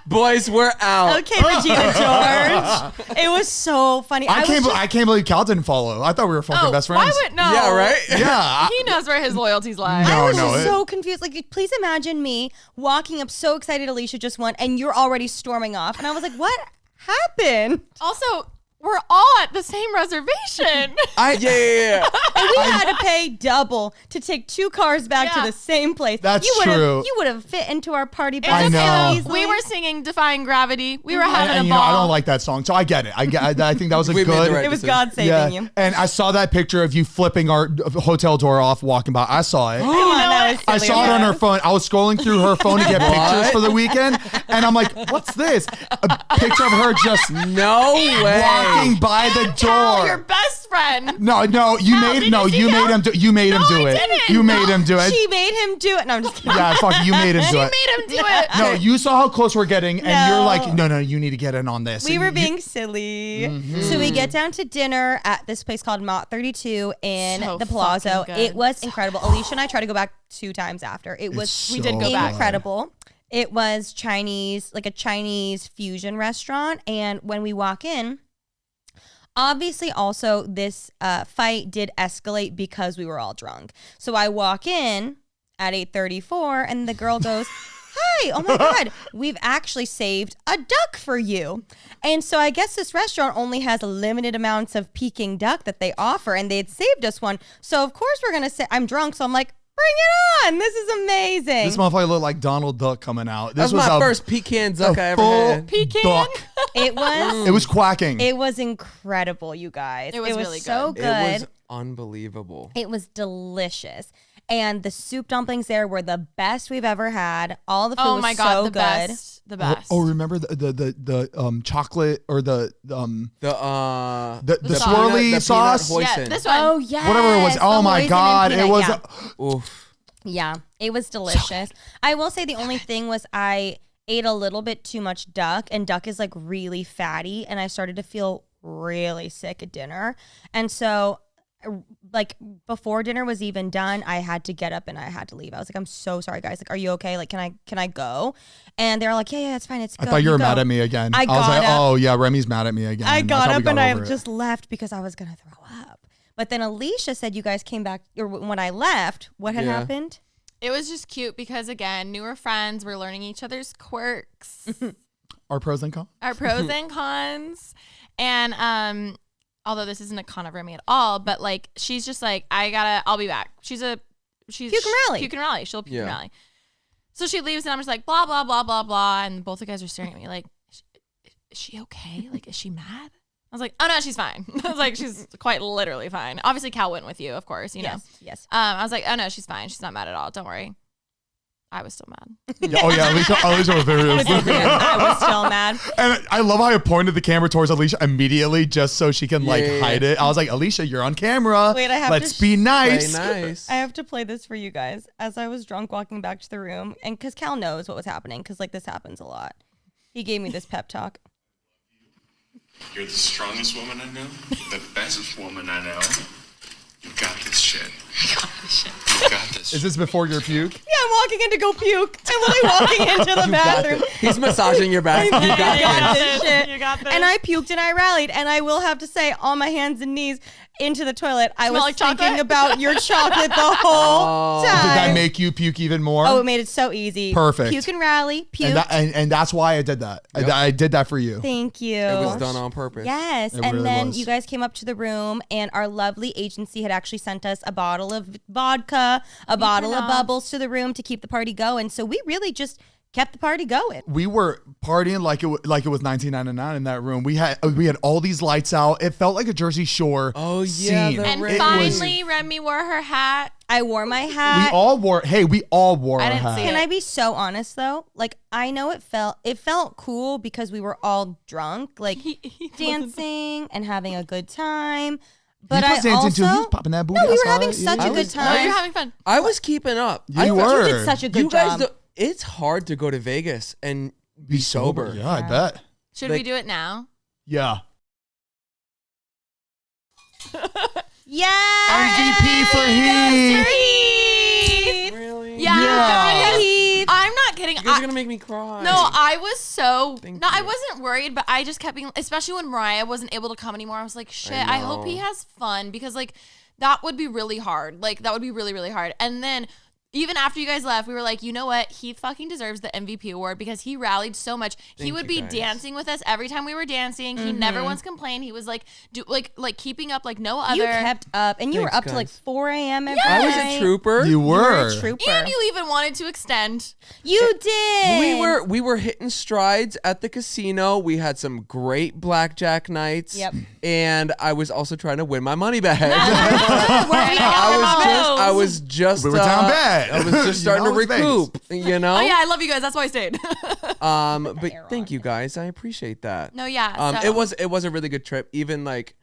Boys, we're out. Okay, Regina George. It was so funny. I can't believe Cal didn't follow. I thought we were fucking best friends. Why would no? Yeah, right? Yeah. He knows where his loyalties lie. No. I was just so confused. Like, please imagine me walking up so excited Alisha just won, and you're already storming off. And I was like, what happened? Also, we're all at the same reservation. Yeah. And we had to pay double to take 2 cars back to Yeah. the same place. That's true. true. You would have fit into our party bus. I know. so We easily. were singing "Defying Gravity." We were having and a you know, ball. I don't like that song, so I get it. I think that was a We made good. the right It was decision. God saving you. And I saw that picture of you flipping our hotel door off, walking by. I saw it. Come on, that was I silly saw of it on us. her phone. I was scrolling through her phone to get pictures What? for the weekend, and I'm like, "What's this?" A picture of her just No way. walking by the Cal, door. your best friend. No, you Cal, made did you see you Cal? made him do. You made him do I it. didn't. You made him do it. She made him do it. No, I'm just kidding. Yeah, fuck. You made him do She it. made him do it. No, you saw how close we're getting, and No. you're like, no, you need to get in on this. We And were you- being silly. So we get down to dinner at this place called Mott 32 in So the Palazzo. fucking good. It was incredible. Alicia and I tried to go back 2 times after. It was We did go back. incredible. It was Chinese, like a Chinese fusion restaurant. And when we walk in, obviously also this fight did escalate because we were all drunk. So I walk in at 8:34 and the girl goes, "Hi, oh my God, we've actually saved a duck for you." And so I guess this restaurant only has limited amounts of Peking duck that they offer, and they had saved us one. So of course we're gonna say, I'm drunk, so I'm like, bring it on. This is amazing. This motherfucker looked like Donald Duck coming out. This That was my a- first pecan duck a I ever full had. Pecan? duck. It was It was quacking. it was incredible, you guys. It was really so good. good. It was unbelievable. It was delicious. And the soup dumplings there were the best we've ever had. All the food Oh was my God, so the good. best. The best. Oh, remember the chocolate or the The the sauce. swirly peanut sauce? hoisin. Yeah, this one. Oh yeah. Whatever it was. Oh my God. It was Oof. Yeah, it was delicious. I will say the only thing was I ate a little bit too much duck, and duck is like really fatty, and I started to feel really sick at dinner. And so like before dinner was even done, I had to get up and I had to leave. I was like, I'm so sorry guys. Like, are you okay? Like, can I go? And they're like, yeah, it's fine. It's I go. thought you were go. mad at me again. I was got like, up. oh yeah, Remy's mad at me again. I got thought we up and I over it. just left because I was going to throw up. But then Alisha said you guys came back, or when I left, what had Yeah. happened? It was just cute because, again, newer friends, we're learning each other's quirks, Our pros and cons. our pros and cons. And although this isn't a con of Remi at all, but like she's just like, I'll be back. She's Puke and rally. Puke and rally. She'll puke and Yeah. rally. So she leaves and I'm just like, blah, blah, blah, blah, blah. And both the guys are staring at me like, is she okay? Like, is she mad? was like, oh no, she's fine. I was like, she's quite literally fine. Obviously, Cal went with you, of course, you know. Yes. I was like, oh no, she's fine. She's not mad at all. Don't worry. I was still mad. Oh yeah, Alisha was very upset. I was still mad. And I love how I pointed the camera towards Alisha immediately just so she can like Yeah. hide it. I was like, Alisha, you're on camera. Wait, I have Let's to be Play nice. nice. I have to play this for you guys. As I was drunk walking back to the room, and because Cal knows what was happening, because like this happens a lot. He gave me this pep talk. You're the strongest woman I know, the best woman I know. You got this shit. You got this. Is this before your puke? Yeah, I'm walking in to go puke. I'm literally walking into the bathroom. He's massaging your back. You got this. this shit. You got this. And I puked and I rallied. And I will have to say, on my hands and knees into the toilet, I was like thinking chocolate? about your chocolate the whole Did time. that make you puke even more? Oh, it made it so easy. Perfect. Puke and rally. Puke. and that's why I did that. Yep. I did that for you. Thank you. It was done on purpose. Yes. It And really then was. you guys came up to the room, and our lovely agency had actually sent us a bottle of vodka, a bottle of bubbles to the room to keep the party going. So we really just kept the party going. We were partying like it was 1999 in that room. We had all these lights out. It felt like a Jersey Shore Oh, yeah, scene. the And It finally, Remi wore her hat. I wore my We hat. all wore I our didn't hats. see Can it. I be so honest though? Like I know it felt cool because we were all drunk, like dancing and having a good time. But He was I dancing also too. He was popping that booty. No, we I were saw having it. such Yeah. a good Oh, time. you're having fun. I was keeping up. You I were. You did such a good You guys, job. it's hard to go to Vegas and be sober. Yeah, I bet. Should Like- we do it now? Yeah. Yeah. MVP for Heath. Really? Yeah. Yeah. Heath. I'm not kidding. You guys are gonna make me cry. No, I was so Thank I you. wasn't worried, but I just kept being, especially when Mariah wasn't able to come anymore. I was like, shit, I hope he know. has fun because like that would be really hard. Like that would be really, really hard. And then even after you guys left, we were like, you know what? He fucking deserves the MVP award because he rallied so much. He Thank would you, be guys. dancing with us every time we were dancing. He never once complained. He was like, like keeping up like no other. You kept up, and you were Thanks, up to like guys. 4 a.m. every I was night. a trooper. You You were were. a trooper. and you even wanted to extend. You did. We were hitting strides at the casino. We had some great blackjack nights. Yep. And I was also trying to win my money back. I I was just We were down bad. I was just starting You to know, it's recoup, you know? Oh yeah, I love you guys. That's why I stayed. But thank you guys. I appreciate that. No, yeah. It was a really good trip. Even like,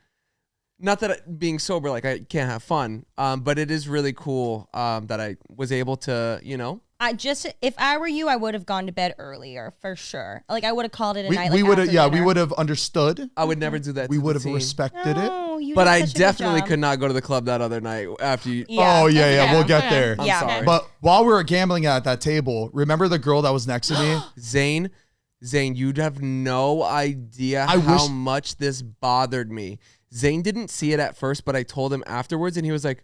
not that being sober, like I can't have fun. But it is really cool that I was able to, you know. If I were you, I would have gone to bed earlier for sure. Like I would have called it a night. We like, would have. after Yeah, we dinner. would have understood. I would never do that. We to the would have team. respected it. No, you But did I such a good definitely job. could not go to the club that other night after you. Yeah. Oh yeah, That's yeah. okay. We'll get Okay. there. I'm Yeah. sorry. But while we were gambling at that table, remember the girl that was next to me? Zane, you'd have no idea I how wish- much this bothered me. Zane didn't see it at first, but I told him afterwards, and he was like,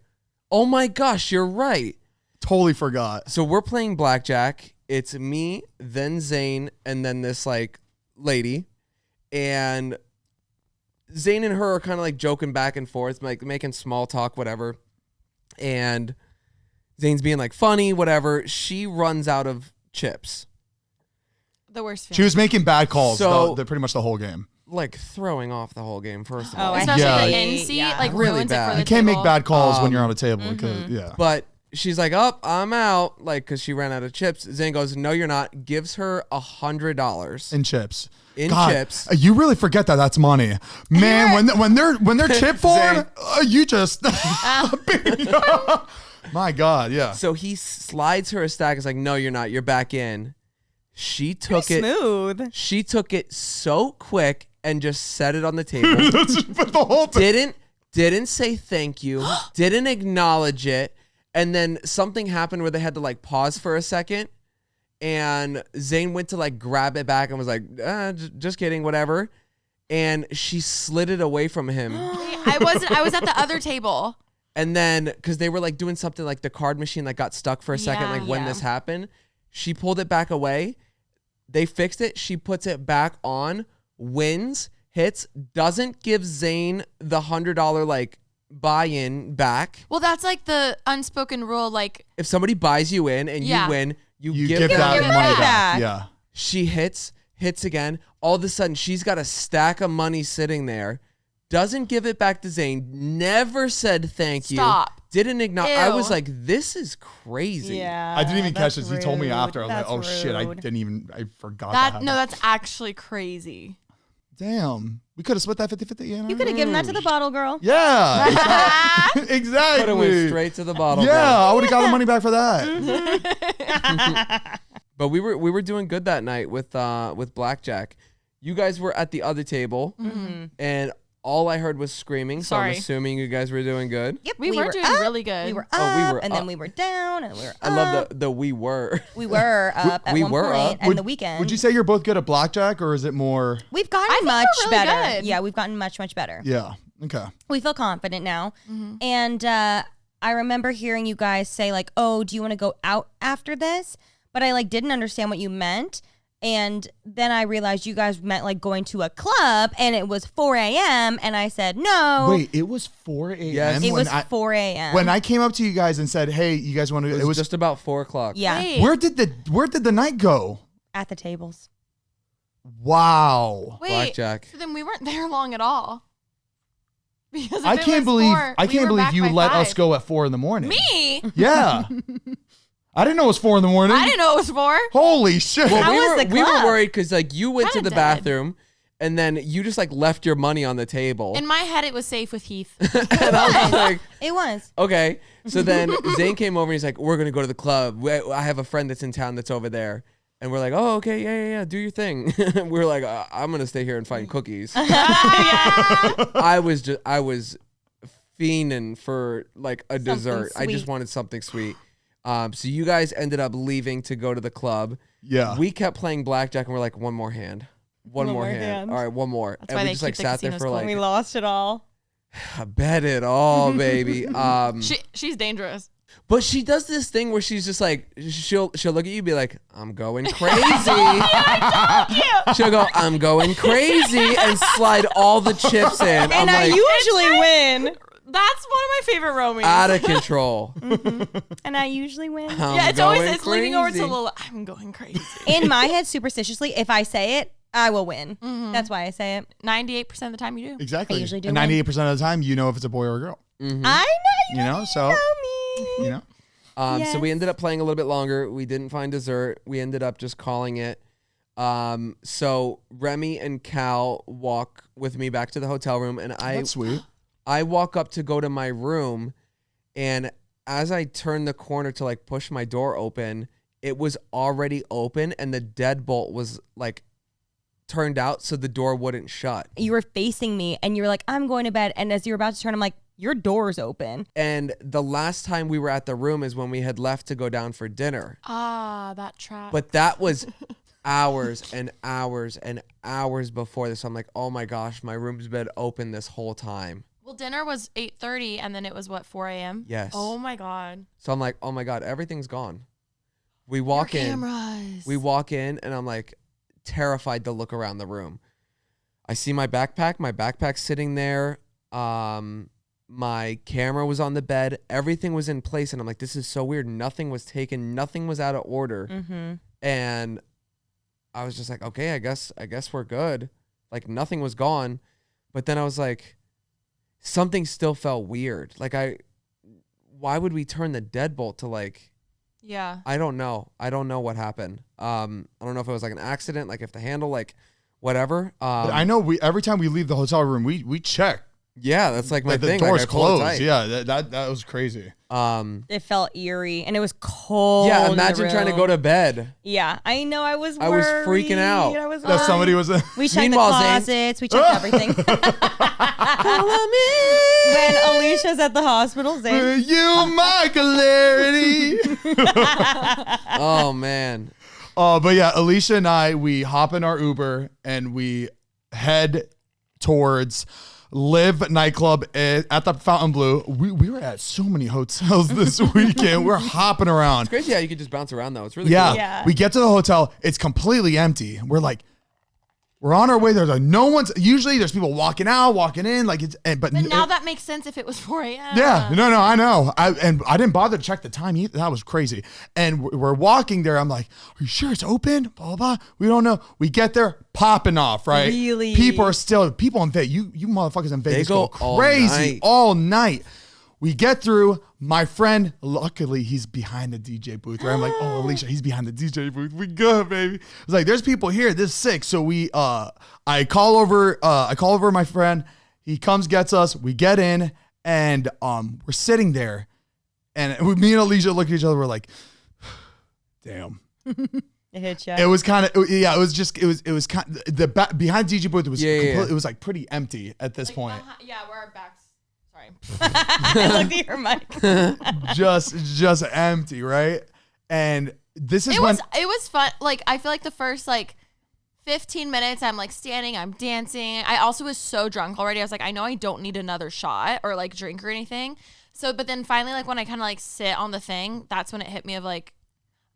"Oh my gosh, you're right." Totally forgot. So we're playing blackjack. It's me, then Zane, and then this like lady, and Zane and her are kind of like joking back and forth, like making small talk, whatever. And Zane's being like funny, whatever. She runs out of chips, the worst feeling. She was making bad calls. So- pretty much the whole game. like throwing off the whole game. First of Oh, all, I Especially Yeah. the in seat, Yeah. like Really ruins it bad. for the You can't make table. bad calls when you're on a table. Because, yeah. But she's like, "Oh, I'm out," like because she ran out of chips. Zane goes, "No, you're not." Gives her $100 In chips. in God, chips. You really forget that that's money, man. When they're chip form, Zane. you just my God, yeah. So he slides her a stack. It's like, "No, you're not. You're back in." She took it. Smooth. She took it so quick and just set it on the table. But the whole thing. Didn't say thank you. Didn't acknowledge it. And then something happened where they had to like pause for a second. And Zane went to like grab it back and was like, just kidding, whatever. And she slid it away from him. I was at the other table. And then, because they were like doing something like the card machine like got stuck for a second, Yeah. like when Yeah. this happened, she pulled it back away. They fixed it. She puts it back on, wins, hits, doesn't give Zane the $100 like buy-in back. Well, that's like the unspoken rule. Like, If somebody buys you in and Yeah. you win, you You give give them that it money back. back. Yeah. She hits again. All of a sudden, she's got a stack of money sitting there. doesn't give it back to Zane, never said thank you. Stop. Didn't acknowledge. I Ew. was like, this is crazy. Yeah. I didn't even catch that's this. He told me rude. after. I was like, That's oh shit, I rude. forgot That no, that's actually crazy. Damn. We could have split that 50-50. You could have given that to the bottle girl. Yeah. Exactly. Could have went straight to the bottle. Yeah, girl. I would have got the money back for that. But we were doing good that night with blackjack. You guys were at the other table, and all I heard was screaming. So Sorry. I'm assuming you guys were doing good. Yep, We were doing up, really good. We were up, Oh, we were and up. then we were down, and we were up. I love the we were. We were up at we one were point, up. and the weekend. Would you say you're both good at blackjack, or is it more? We've gotten think much we're really better. good. Yeah, we've gotten much better. Yeah. Okay. We feel confident now. And I remember hearing you guys say like, "Oh, do you want to go out after this?" But I like didn't understand what you meant. And then I realized you guys meant like going to a club, and it was 4 a.m. And I said no. Wait, it was 4 a.m. Yes. it when was 4 a.m. when I came up to you guys and said, "Hey, you guys want to?" It was just about 4:00. yeah, Wait, Where did the night go? at the tables. Wow. wait. Blackjack. So then we weren't there long at all. Because if I it can't was believe 4, I we can't were believe back you by let 5. us go at 4 in the morning. Me? Yeah. I didn't know it was 4 in the morning. I didn't know it was 4. Holy shit. Well, How was the we were club? worried because like you went to Kinda the dead. bathroom, and then you just like left your money on the table. In my head, it was safe with Heath. And I was like, It was. okay. So then Zane came over and he's like, we're going to go to the club. I have a friend that's in town that's over there. And we're like, oh, okay, yeah, do your thing. We were like, I'm going to stay here and find cookies. I was fiending for like a dessert. I just sweet. wanted something sweet. So you guys ended up leaving to go to the club. Yeah. We kept playing blackjack and we're like, one more hand. One more hand. All right, one more. That's and why we they just like keep the sat there casinos for closed. like, lost it all. I bet it all, baby. She's dangerous. But she does this thing where she's just like, she'll look at you and be like, I'm going crazy. She'll go, I'm going crazy, and slide all the chips in. I'm like, usually win. That's one of my favorite romies. out of control. And I usually win. Yeah, it's always going it's leaning over to crazy. Lola. I'm going crazy. In my head, superstitiously, if I say it, I will win. That's why I say it. 98% of the time you do. Exactly. I usually do and win. 98% of the time, you know if it's a boy or a girl. I know You know, so, know me. you know. So we Yes. ended up playing a little bit longer. We didn't find dessert. We ended up just calling it. So Remi and Cal walk with me back to the hotel room, and That's sweet. I walk up to go to my room, and as I turn the corner to like push my door open, it was already open, and the deadbolt was like turned out so the door wouldn't shut. You were facing me, and you were like, I'm going to bed. And as you were about to turn, I'm like, your door's open. And the last time we were at the room is when we had left to go down for dinner. Ah, that trap. But that was hours and hours and hours before this. So I'm like, oh my gosh, my room's been open this whole time. Well, dinner was 8:30, and then it was what, 4 a.m. Yes. Oh my god. So I'm like, oh my God, everything's gone. We walk in. Cameras. We walk in, and I'm like terrified to look around the room. I see my backpack. My backpack's sitting there. My camera was on the bed. Everything was in place, and I'm like, this is so weird. Nothing was taken. Nothing was out of order. And I was just like, okay, I guess we're good. Like nothing was gone. But then I was like, something still felt weird. Like why would we turn the deadbolt to like, Yeah. I don't know. I don't know what happened. I don't know if it was like an accident, like if the handle, like whatever. But I know every time we leave the hotel room, we check. Yeah, that's like my Like the thing. door's like I pull it closed. tight. Yeah, that was crazy. It felt eerie, and it was cold. Yeah, in the imagine trying to room. go to bed. Yeah, I know. I was I was worried. freaking out. I was That somebody was. We checked the Meanwhile, Zane- closets. We checked everything. When Alicia's at the hospital, Zane. you, my clarity. Oh man. But yeah, Alisha and I, we hop in our Uber and we head towards Live nightclub at the Fontainebleau. We were at so many hotels this weekend. We're hopping around. It's crazy how you could just bounce around though. It's really Yeah. cool. Yeah. We get to the hotel. It's completely empty. We're like, We're on our way. There's like no one's. Usually there's people walking out, walking in. Like it's. But now that makes sense if it was 4 a.m. Yeah, no, I know. I didn't bother to check the time either. That was crazy. And we're walking there. I'm like, are you sure it's open? Blah, blah, blah. We don't know. We get there, popping off, right? Really? People in Vegas. You motherfuckers in Vegas go crazy all night. We get through. My friend, luckily, he's behind the DJ booth. Right? I'm like, oh, Alisha, he's behind the DJ booth. We good, baby. It's like, there's people here. This is sick. So I call over my friend. He comes, gets us. We get in, and we're sitting there, and me and Alisha look at each other. We're like, damn. It hit you. It was kind of, yeah. It was kind of behind DJ booth. It was it was like pretty empty at this point. Yeah, where our backs. Sorry. I looked at your mic. just empty, right? And this is it was fun. Like I feel like the first 15 minutes I'm like standing, I'm dancing. I also was so drunk already. I was like, I know I don't need another shot or like drink or anything. So, but then finally, like when I kind of like sit on the thing, that's when it hit me of like,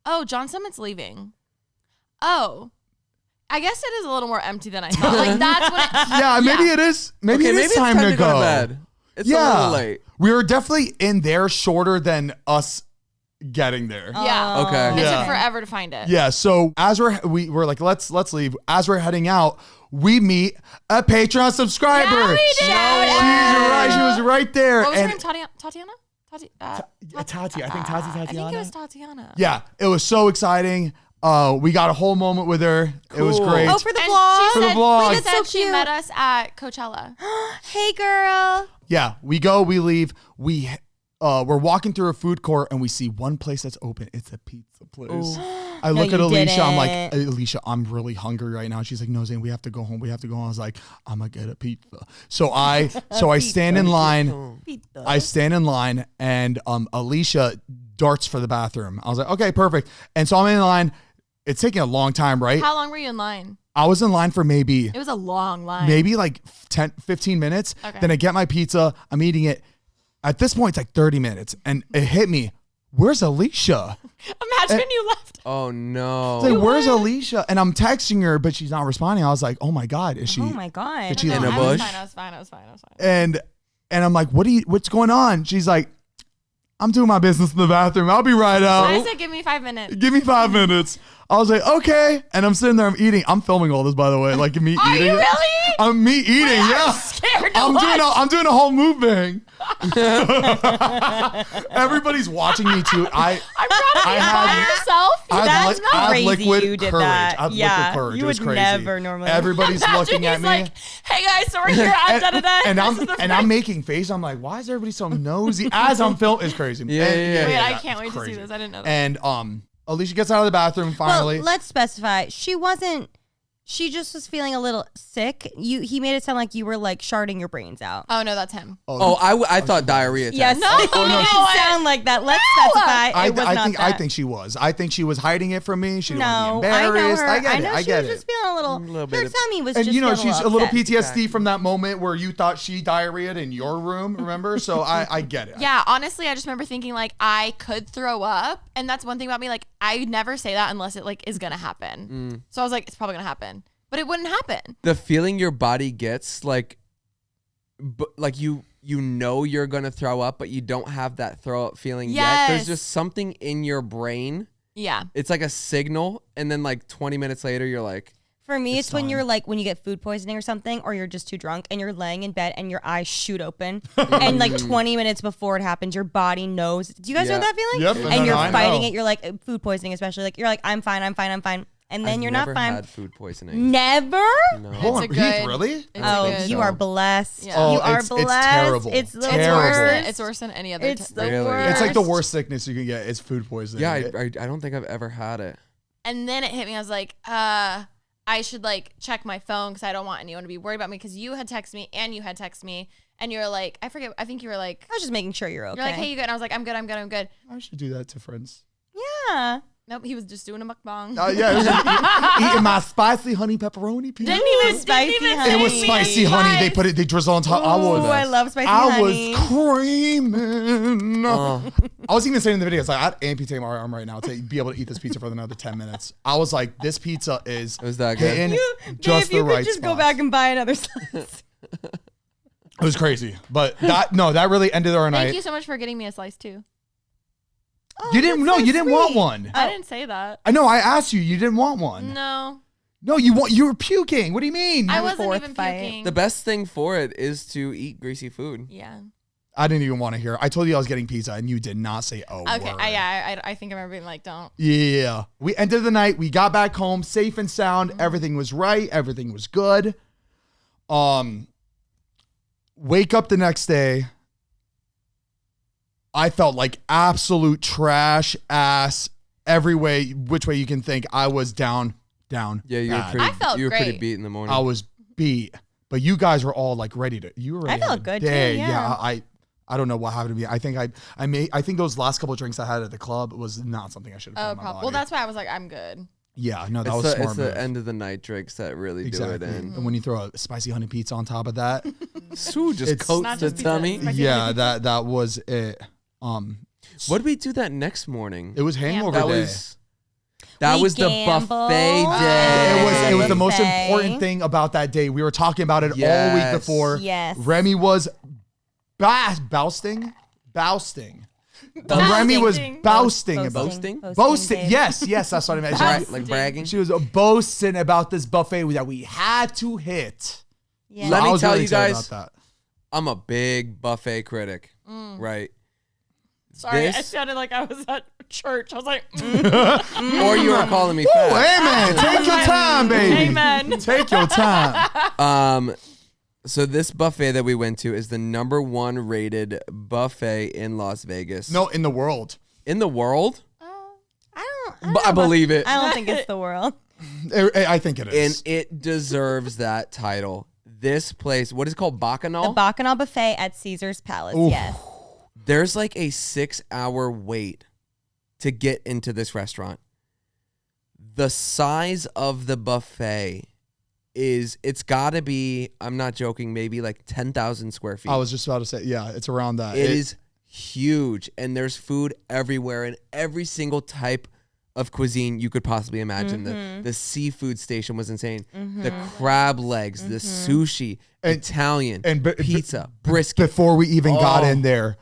oh, John Summit's leaving. Oh, I guess it is a little more empty than I thought. Like that's when it. Maybe it is. Maybe it is time to go to bed. It's a little late. We were definitely in there shorter than us getting there. Yeah. Okay. It took forever to find it. Yeah. So as we're like, let's leave. As we're heading out, we meet a Patreon subscriber. Yeah, we did. She was right there. What was her name? Tatiana? Tati. I think Tatiana. I think it was Tatiana. Yeah. It was so exciting. We got a whole moment with her. Cool. It was great. Oh, for the And vlog. she For the said, vlog. She That's said so she cute. met us at Coachella. Hey, girl. Yeah, we go, we leave, we're walking through a food court and we see one place that's open. It's a pizza place. I look at you Alisha. I'm like, didn't. Alisha, I'm really hungry right now. She's like, no, Zane, we have to go home. I was like, I'm gonna get a pizza. So I stand in line. I stand in line and Alisha darts for the bathroom. I was like, okay, perfect. And so I'm in line. It's taking a long time, right? How long were you in line? I was in line for maybe It was a long line. like 10, 15 minutes. Okay. Then I get my pizza. I'm eating it. At this point, it's like 30 minutes. And it hit me. Where's Alisha? Imagine when you left. Oh no. It's like, where's Alisha? And I'm texting her, but she's not responding. I was like, oh my God, is she? Oh my God. Did she In a I bush? was fine. And I'm like, what's going on? She's like, I'm doing my business in the bathroom. I'll be right out. I said, give me 5 minutes. Give me 5 minutes. I was like, okay. And I'm sitting there, I'm eating. I'm filming all this, by the way. Like me Are eating. you really? I'm me eating, yeah. I'm scared to I'm doing a whole mukbang. Everybody's watching me too. I'm proud of you by yourself. That's crazy liquid you did courage. that. I have Yeah, liquid courage. you It was would crazy. never normally. Everybody's Imagine looking at he's me. like, hey guys, so we're here at da-da-da. And I'm making face. I'm like, why is everybody so nosy? As I'm filming, it's crazy. Yeah. Wait, I that's can't wait to crazy. see this. I didn't know that. And Alisha gets out of the bathroom finally. Well, let's specify. She just was feeling a little sick. He made it sound like you were like sharding your brains out. Oh no, that's him. Oh, I thought diarrhea. Yes. No, It didn't sound like that. Let's specify. I think she was. I think she was hiding it from me. She didn't want to be I know embarrassed. her. I get it. know I she get was it. just feeling a little. bit Her of- tummy was And just. you know, feeling she's a little upset. PTSD from that moment where you thought she diarrheaed in your room, remember? So I get it. Yeah, honestly, I just remember thinking like I could throw up, and that's one thing about me. Like I never say that unless it like is gonna happen. So I was like, it's probably gonna happen, but it wouldn't happen. The feeling your body gets, like you know you're gonna throw up, but you don't have that throw up feeling yet. There's Yes. just something in your brain. Yeah. It's like a signal, and then like 20 minutes later, you're like, For me, it's when time. you're like when you get food poisoning or something, or you're just too drunk and you're laying in bed and your eyes shoot open, and like 20 minutes before it happens, your body knows. Do you guys know Yeah. that feeling? Yep, And no, you're I fighting know. it. You're like food poisoning, especially like you're like I'm fine, and then I've you're never not fine. had food poisoning. Never. No. Hold on, It's a good- Heath, really? It's Oh, good. you are blessed. Yeah. You Oh, are it's blessed. terrible. It's the Terrible. worst. It's worse than any other. It's the Really? worst. It's like the worst sickness you can get is food poisoning. Yeah, I don't think I've ever had it. And then it hit me. I was like, I should like check my phone because I don't want anyone to be worried about me. Because you had texted me and you had texted me, and you were like, I forget. I think you were like, I was just making sure you're okay. you're like, hey, you good? And I was like, I'm good. I should do that to friends. Yeah. Nope, he was just doing a mukbang. Yeah, it was eating my spicy honey pepperoni pizza. Didn't even honey. It was spicy honey. They drizzle on top. Ooh, I love spicy honey. I was creaming. I was even saying in the video, it's like I'd amputate my arm right now to be able to eat this pizza for another 10 minutes. I was like, this pizza is that good? hitting Just the you right could just spots. go back and buy another slice. It was crazy, but that really ended our night. Thank you so much for getting me a slice too. Oh, You didn't want one. I didn't say that. I know. I asked you. You didn't want one. No. No, you were puking. What do you mean? I wasn't fourth even fight. puking. The best thing for it is to eat greasy food. Yeah. I didn't even want to hear. I told you I was getting pizza, and you did not say a Okay. word. I think I remember being like, don't. Yeah. We ended the night. We got back home safe and sound. Everything was right. Everything was good. Wake up the next day. I felt like absolute trash ass every way, which way you can think. I was down. Yeah, you were bad. pretty. I felt you were pretty great. beat in the morning. I was beat, but you guys were all like ready to. You were ready. I to have felt a good too, day. yeah. I don't know what happened to me. I think I think those last couple of drinks I had at the club was not something I should have Oh, put in my probably. body. Well, that's why I was like, I'm good. Yeah, no, that it's was the, smart. it's move. the end of the night drinks that really Exactly. do it in. And when you throw a spicy honey pizza on top of that, Sue just It's coats not the just pizza, tummy. it's spicy yeah, that was it. What did we do that next morning? It was hangover that day. that We was the gambled. buffet day. It was the most Buffet. important thing about that day. We were talking about it all week Yes. before. Yes. Remi was bousting. Remi was boasting about Boasting? boasting. babe. Yes, that's what I meant. Bra- like bragging. She was boasting about this buffet that we had to hit. Yeah. Let I me was tell really you excited guys, about that. I'm a big buffet critic, right? Sorry, I This- sounded like I was at church. I was like, Or you were calling me fat. Amen. Take your time, baby. Amen. Take your time. So this buffet that we went to is the #1 rated buffet in Las Vegas. No, in the world. In the world? I I believe it. I don't think it's the world. I think it And is. it deserves that title. This place, what is it called? Bacchanal? The Bacchanal Buffet at Caesar's Palace. Oof. Yes. There's like a 6-hour wait to get into this restaurant. The size of the buffet it's gotta be, I'm not joking, maybe like 10,000 square feet. I was just about to say, yeah, it's around that. It is huge, and there's food everywhere and every single type of cuisine you could possibly imagine. The seafood station was insane. The crab legs, the sushi, Italian, and pizza, brisket. Before we even got Oh. in there,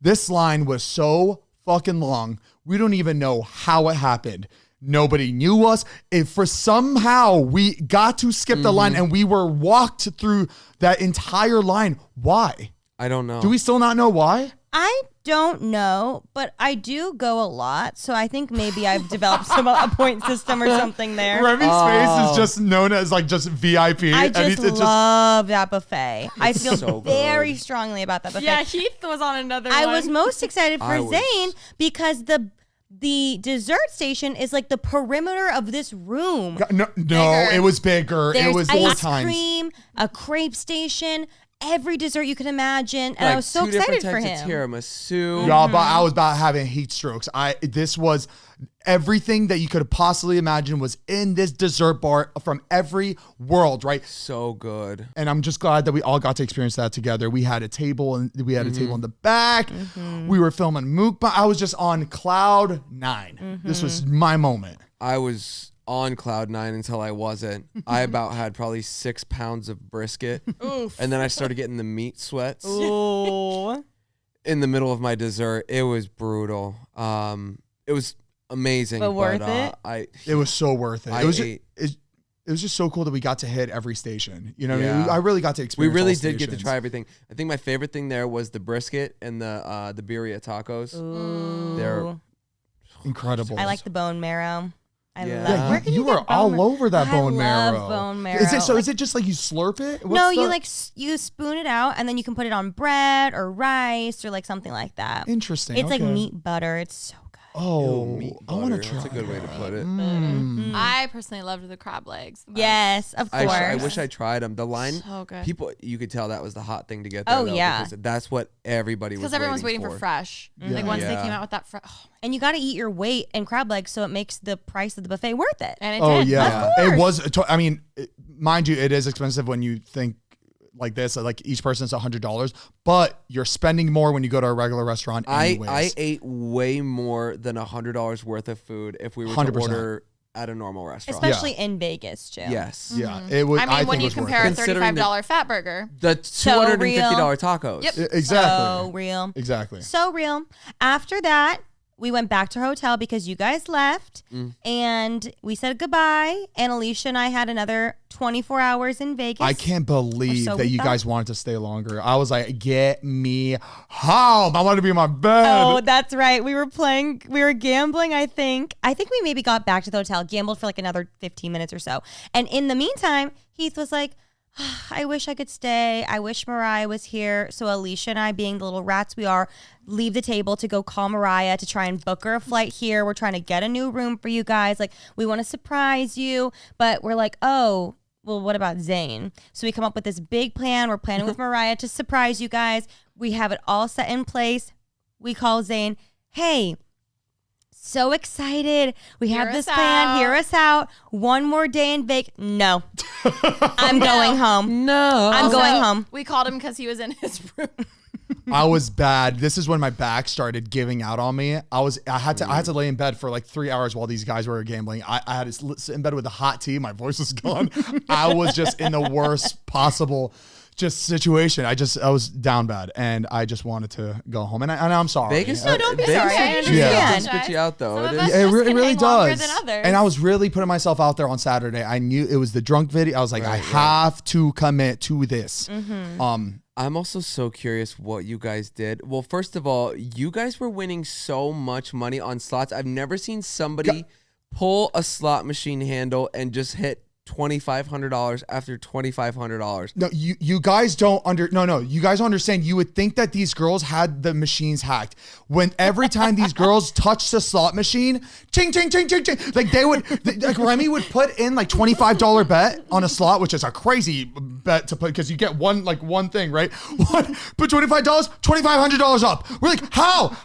this line was so fucking long. We don't even know how it happened. Nobody knew us. If for somehow we got to skip the line and we were walked through that entire line, why? I don't know. Do we still not know why? I don't know, but I do go a lot, so I think maybe I've developed a point system or something there. Remi's face is just known as like just VIP. I and just it's love that buffet. I feel so very good. strongly about that buffet. Yeah, Heath was on another I one. was most excited for I was- Zane because the dessert station is like the perimeter of this room. no, Bigger. it was bigger. There's it was 4 ice times. cream, a crepe station, every dessert you could imagine, and like I was so 2 different excited for types him. of tiramisu. Y'all, but I was about having heat strokes. This was everything that you could possibly imagine was in this dessert bar from every world, right? So good. And I'm just glad that we all got to experience that together. We had a table and we had a table in the back. We were filming mukbang. I was just on cloud 9. This was my moment. I was on cloud 9 until I wasn't. I about had probably 6 pounds of brisket. And then I started getting the meat sweats Ooh. in the middle of my dessert. It was brutal. It was amazing. But worth it? It was so worth it. I It was ate. it was just so cool that we got to hit every station. You know what I mean? Yeah. I really got to We experience really all did get to stations. try everything. I think my favorite thing there was the brisket and the birria tacos. Ooh. They're Incredible. I like the bone marrow. I Yeah. love. Yeah, Where can you get were all bone over that I bone love marrow. bone marrow. Is it just like you slurp it? What's No, the- you like you spoon it out, and then you can put it on bread or rice or like something like that. Interesting. It's like okay. meat butter. It's so good. Oh, meat I want to butter. try. That's a good way to put it. I personally loved the crab legs. the most. Yes, of course. I wish I tried them. The line, So good. people, you could tell that was the hot thing to get there. Oh, though, yeah. because that's what everybody was. Because everyone was waiting for fresh. Like once they Yeah. came out with that And you got to eat your weight in crab legs, so it makes the price of the buffet worth it. and it Oh did. yeah, Of it course. was. I mean, mind you, it is expensive when you think like this. Like each person's $100, but you're spending more when you go to a regular restaurant. Anyways. I ate way more than $100 worth of food if we were 100%. to order at a normal restaurant. Especially in Vegas, too. Yes. Yeah, it was. I mean, when think you it was worth compare a it. Considering $35 fat burger, The $250 tacos. Yep. Exactly. So real. Exactly. So real. After that, we went back to our hotel because you guys left and we said goodbye. And Alisha and I had another 24 hours in Vegas. I can't believe so that we you thought. guys wanted to stay longer. I was like, get me home. I want to be in my bed. Oh, that's right. We were gambling, I think. I think we maybe got back to the hotel, gambled for like another 15 minutes or so. And in the meantime, Heath was like, I wish I could stay. I wish Mariah was here. So Alisha and I, being the little rats we are, leave the table to go call Mariah to try and book her a flight here. We're trying to get a new room for you guys. Like, we want to surprise you. But we're like, oh, well, what about Zane? So we come up with this big plan. We're planning with Mariah to surprise you guys. We have it all set in place. We call Zane, hey, so excited. We have this plan. Hear us out. One more day in Vegas. No. I'm going home. No. I'm going home. we called him because he was in his room. I was bad. This is when my back started giving out on me. I had to lay in bed for like 3 hours while these guys were gambling. I had to sit in bed with a hot tea. My voice was gone. I was just in the worst possible situation. I was down bad and I just wanted to go home. And I'm sorry. Vegas. No, don't be Vegas sorry. I does understand. spit you out though. Some It of is. us It just really, can really hang longer does. than others. And I was really putting myself out there on Saturday. I knew it was the drunk video. I was like, I have to commit to this. I'm also so curious what you guys did. Well, first of all, you guys were winning so much money on slots. I've never seen somebody pull a slot machine handle and just hit $2,500 after $2,500. No, you guys don't you guys don't understand. You would think that these girls had the machines hacked. When every time these girls touched the slot machine, ching, ching, ching, ching, ching, like like Remi would put in like $25 bet on a slot, which is a crazy bet to put because you get one thing, right? Put $25, $2,500 up. We're like, how?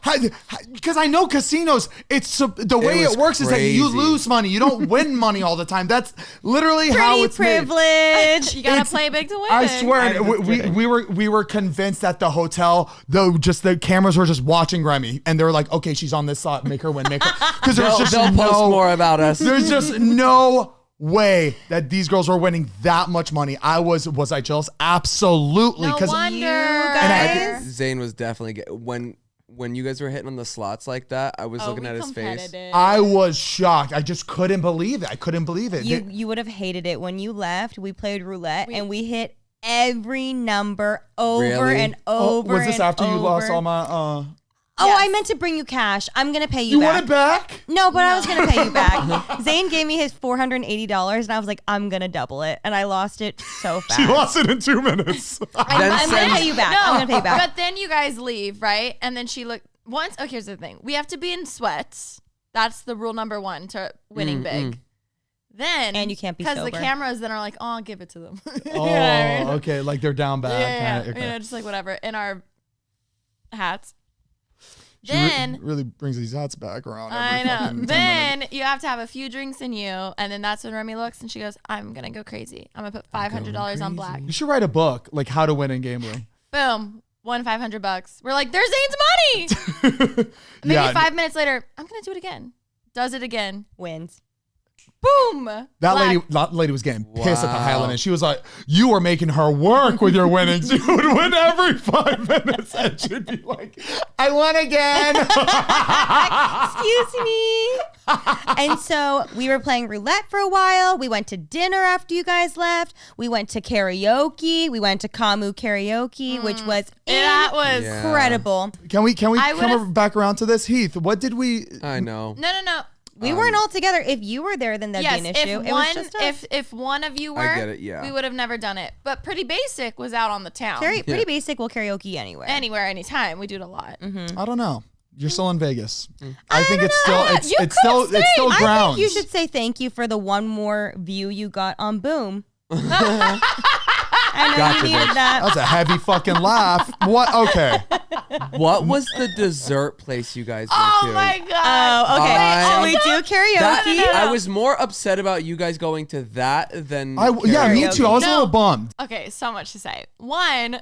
Because I know casinos, it's the way it works is that you crazy. lose money. You don't win money all the time. That's literally how Pretty it's made. privilege. You gotta play big to win. I swear, we were convinced that the hotel, though, just the cameras were just watching Remi, and they were like, "Okay, she's on this slot, make her win, make her." Because there's just They'll post more about us. There's just no way that these girls were winning that much money. Was I jealous? Absolutely. No wonder. You I guys. think Zane was definitely when you guys were hitting on the slots like that. I was looking at his face. I was shocked. I just couldn't believe it. I couldn't believe it. You would have hated it when you left. We played roulette and we hit every number over Really? and over. was this and after you lost over. all my? Oh, I meant to bring you cash. I'm gonna pay you You back. want it back? No, but I was gonna pay you back. Zane gave me his $480, and I was like, I'm gonna double it, and I lost it so fast. She lost it in 2 minutes. I'm gonna pay you back. I'm gonna pay you back. But then you guys leave, right? And then she looked once. Oh, here's the thing: we have to be in sweats. That's the rule number one to winning big. Then And you can't be because the sober. cameras then are like, oh, I'll give it to them. You know Oh, what I mean? okay. Like they're down bad. Yeah, kinda, okay. you know, just like whatever in our hats. She Then really brings these hats back around. I every know. fucking 10 minutes. Then you have to have a few drinks in you, and then that's when Remi looks and she goes, "I'm gonna go crazy. I'm gonna put $500 on black." You should write a book like how to win in gambling. Boom, won $500. We're like, "There's Zane's money." Maybe Yeah. 5 minutes later, I'm gonna do it again. Does it again. Wins. Boom. That lady was getting pissed at the Wow. Highland, and she was like, "You were making her work with your winnings. You would win every 5 minutes, and she'd be like, I won again." Excuse me. And so we were playing roulette for a while. We went to dinner after you guys left. We went to karaoke. We went to Kamu karaoke, which was That was Yeah. incredible. Can we I come would've- back around to this, Heath? What did we? I know. no. We weren't all together. If you were there, then that'd Yes, be an issue. if It one was just us. if one of you were, I get it, yeah. we would have never done it. But Pretty Basic was out on the town. Pretty basic will karaoke anywhere. Anywhere, anytime. We do it a lot. I don't know. You're still in Vegas. I think it's still You it's could still say- it's still I grounds. think you should say thank you for the one more view you got on Boom. I know Gotcha, you needed bitch. that. That's a heavy fucking laugh. What? Okay. What was the dessert place you guys went Oh to? my god. Oh, okay. I- Should we do karaoke? That, I was more upset about you guys going to that than Yeah, me karaoke. too. I was a No. little bummed. Okay, so much to say. One,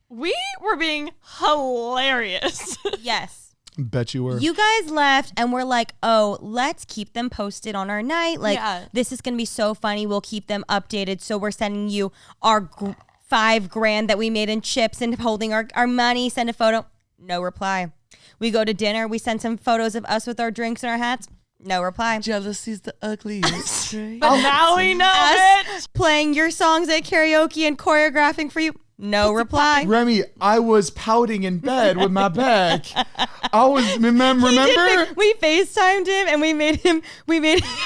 we were being hilarious. Yes. Bet you were. You guys left and we're like, oh, let's keep them posted on our night. Like, Yeah. this is going to be so funny. We'll keep them updated. So we're sending you our $5,000 that we made in chips and holding our money. Send a photo. No reply. We go to dinner. We send some photos of us with our drinks and our hats. No reply. Jealousy's the ugliest trait. But now we know Us it. playing your songs at karaoke and choreographing for you. No reply. Remi, I was pouting in bed with my back. I was remember. We FaceTimed him and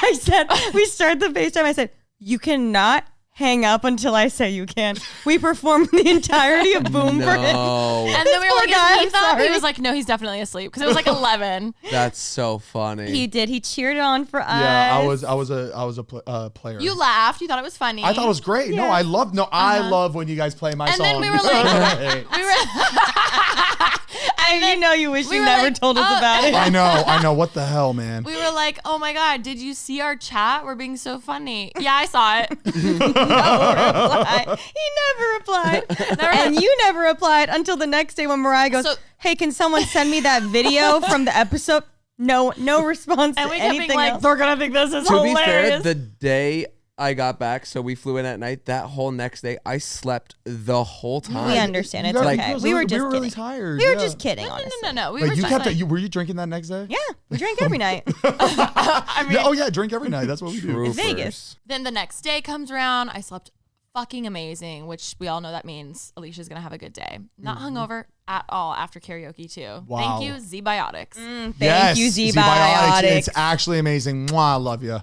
I said, we started the FaceTime. I said, you cannot hang up until I say you can. We performed the entirety of Boom for him. No, And then we were poor like, guy, is I'm Heath up? He sorry. was like, no, he's definitely asleep because it was like 11. that's so funny. He did. He cheered on for us. Yeah, I was a player. You laughed. You thought it was funny. I thought it was great. No, I love when you guys play my And song. then we were like, we were. And you wish we you were never like, told us oh. about it. I know. What the hell, man? We were like, oh my God, did you see our chat? We're being so funny. Yeah, I saw it. He never replied. And you never replied until the next day when Mariah goes, So- hey, can someone send me that video from the episode? No response And to we kept being anything like, else. they're going to think this is to be fair, hilarious. the day I got back, so we flew in at night. That whole next day, I slept the whole time. We understand. It's Like- okay. we We were were just really kidding. tired. We were yeah. just kidding, no, honestly. no. We Like were you just kept like, it. Were you drinking that next day? Yeah, we drink every night. I mean, Yeah, oh yeah, drink every night. That's what we do. Troopers. Vegas. then the next day comes around. I slept fucking amazing, which we all know that means Alicia's going to have a good day. Not hungover at all after karaoke, too. Wow. Thank you, Z-Biotics. Thank you, Z-Biotics. It's actually amazing. Mwah, I love you.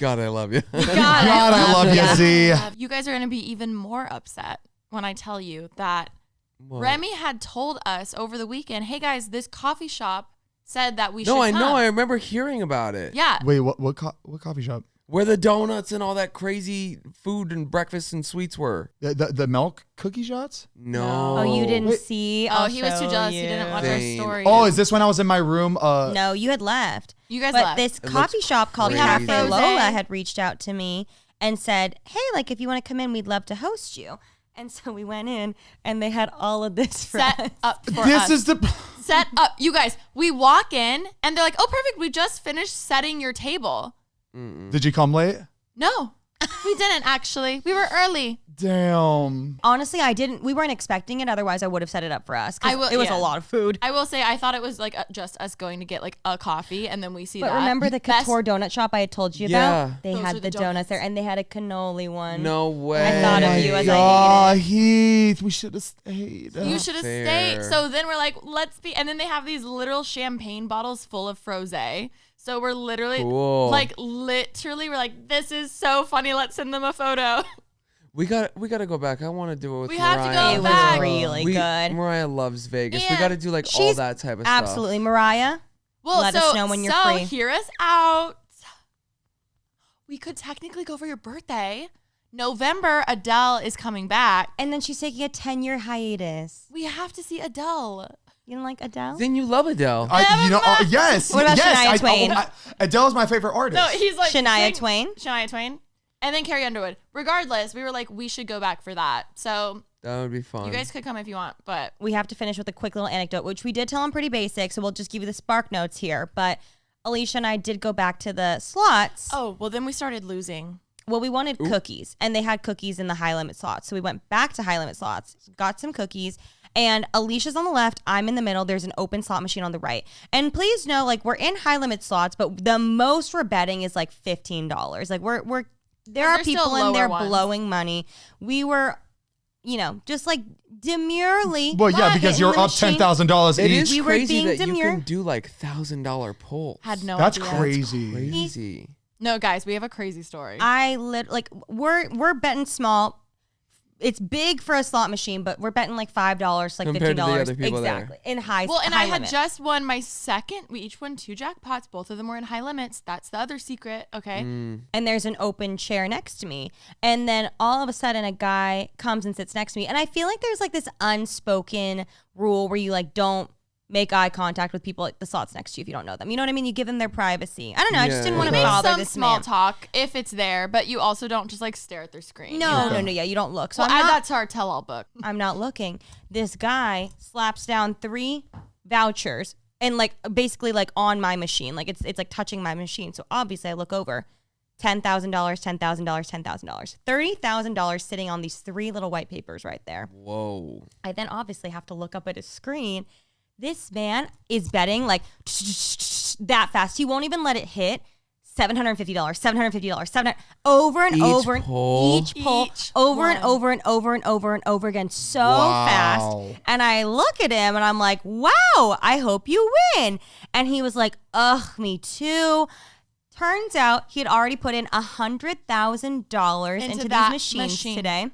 God, I love you. God, I love you, Z. You guys are going to be even more upset when I tell you that What? Remi had told us over the weekend, hey guys, this coffee shop said that we should No, I come. know. I remember hearing about it. Yeah. Wait, what coffee shop? Where the donuts and all that crazy food and breakfast and sweets were. The milk cookie shots? No. Oh, you didn't Wait. see? Oh, I'll he was too show jealous. you. He didn't watch Zane. our story. Oh, is this when I was in my room? No, you had left. You guys But left. this It coffee looks shop called crazy. Cafe Froze. Lola had reached out to me and said, hey, like if you want to come in, we'd love to host you. And so we went in and they had all of this for us. set up for This us. is the. Set up. You guys, we walk in and they're like, oh, perfect. We just finished setting your table. Did you come late? No, we didn't actually. We were early. Damn. Honestly, we weren't expecting it. Otherwise, I would have set it up for us. 'Cause I will- it was yeah. a lot of food. I will say, I thought it was like just us going to get like a coffee and then we see But that. remember the Best- Couture donut shop I had told you Yeah. about? They Those had are the the donuts donuts. there and they had a cannoli one. No way. I thought of you as I God, Heath, we should have stayed. You should have Fair. stayed. So then we're like, let's be. And then they have these literal champagne bottles full of frosé. So we're literally Cool. we're like, this is so funny. Let's send them a photo. We got to go back. I want to do it with We Mariah. have to go It was back. really good. Mariah loves Vegas. We And got to do like all she's that type of Absolutely. Mariah, Well, Let so, us know when you're so free. hear us out. We could technically go for your birthday. November, Adele is coming back. and then she's taking a 10-year hiatus. We have to see Adele. You don't like Adele? stuff. Then you love Adele. Yes. What about yes. Shania Twain? Adele's my favorite artist. No, he's like Shania Twain? Shania Twain. And then Carrie Underwood. Regardless, we were like, we should go back for that. So That would be fun. you guys could come if you want, but We have to finish with a quick little anecdote, which we did tell them pretty basic, so we'll just give you the spark notes here. But Alisha and I did go back to the slots. oh well, then we started losing. Well, we wanted cookies, and they had cookies in the high limit slots. So we went back to high limit slots, got some cookies, and Alicia's on the left. I'm in the middle. There's an open slot machine on the right. And please know, like, we're in high limit slots, but the most we're betting is like $15. Like, there are There's still people in lower there ones. blowing money. We were, just like demurely. Well, yeah, because hitting you're the up machine. $10,000 It each. is We were crazy being that you demure. can do like $1,000 pulls. Had no That's idea. crazy. Crazy. No, guys, we have a crazy story. We're betting small. it's big for a slot machine, but we're betting like $5, like Compared to the $15. other people there. Exactly. In high Well, and high I had limit. just won my second. We each won 2 jackpots. Both of them were in high limits. That's the other secret. Okay. And there's an open chair next to me. And then all of a sudden a guy comes and sits next to me. And I feel like there's like this unspoken rule where you like don't make eye contact with people at the slots next to you if you don't know them. You know what I mean? You give them their privacy. I don't know. I just didn't want to Make bother some this small man. talk if it's there, but you also don't just like stare at their screen. No, yeah, you don't look. So Well, I'm add not, that to our tell-all book. I'm not looking. This guy slaps down 3 vouchers and like basically like on my machine. Like it's like touching my machine. So obviously I look over. $10,000, $10,000, $10,000. $30,000 sitting on these 3 little white papers right there. Whoa. I then obviously have to look up at his screen. This man is betting like that fast. He won't even let it hit $750, $750, over and Each over pull? and each pull, Each over and one. over and over and over and over again, so Wow. fast. And I look at him and I'm like, wow, I hope you win. And he was like, ugh, me too. Turns out he had already put in $100,000 into these that machines machine. today.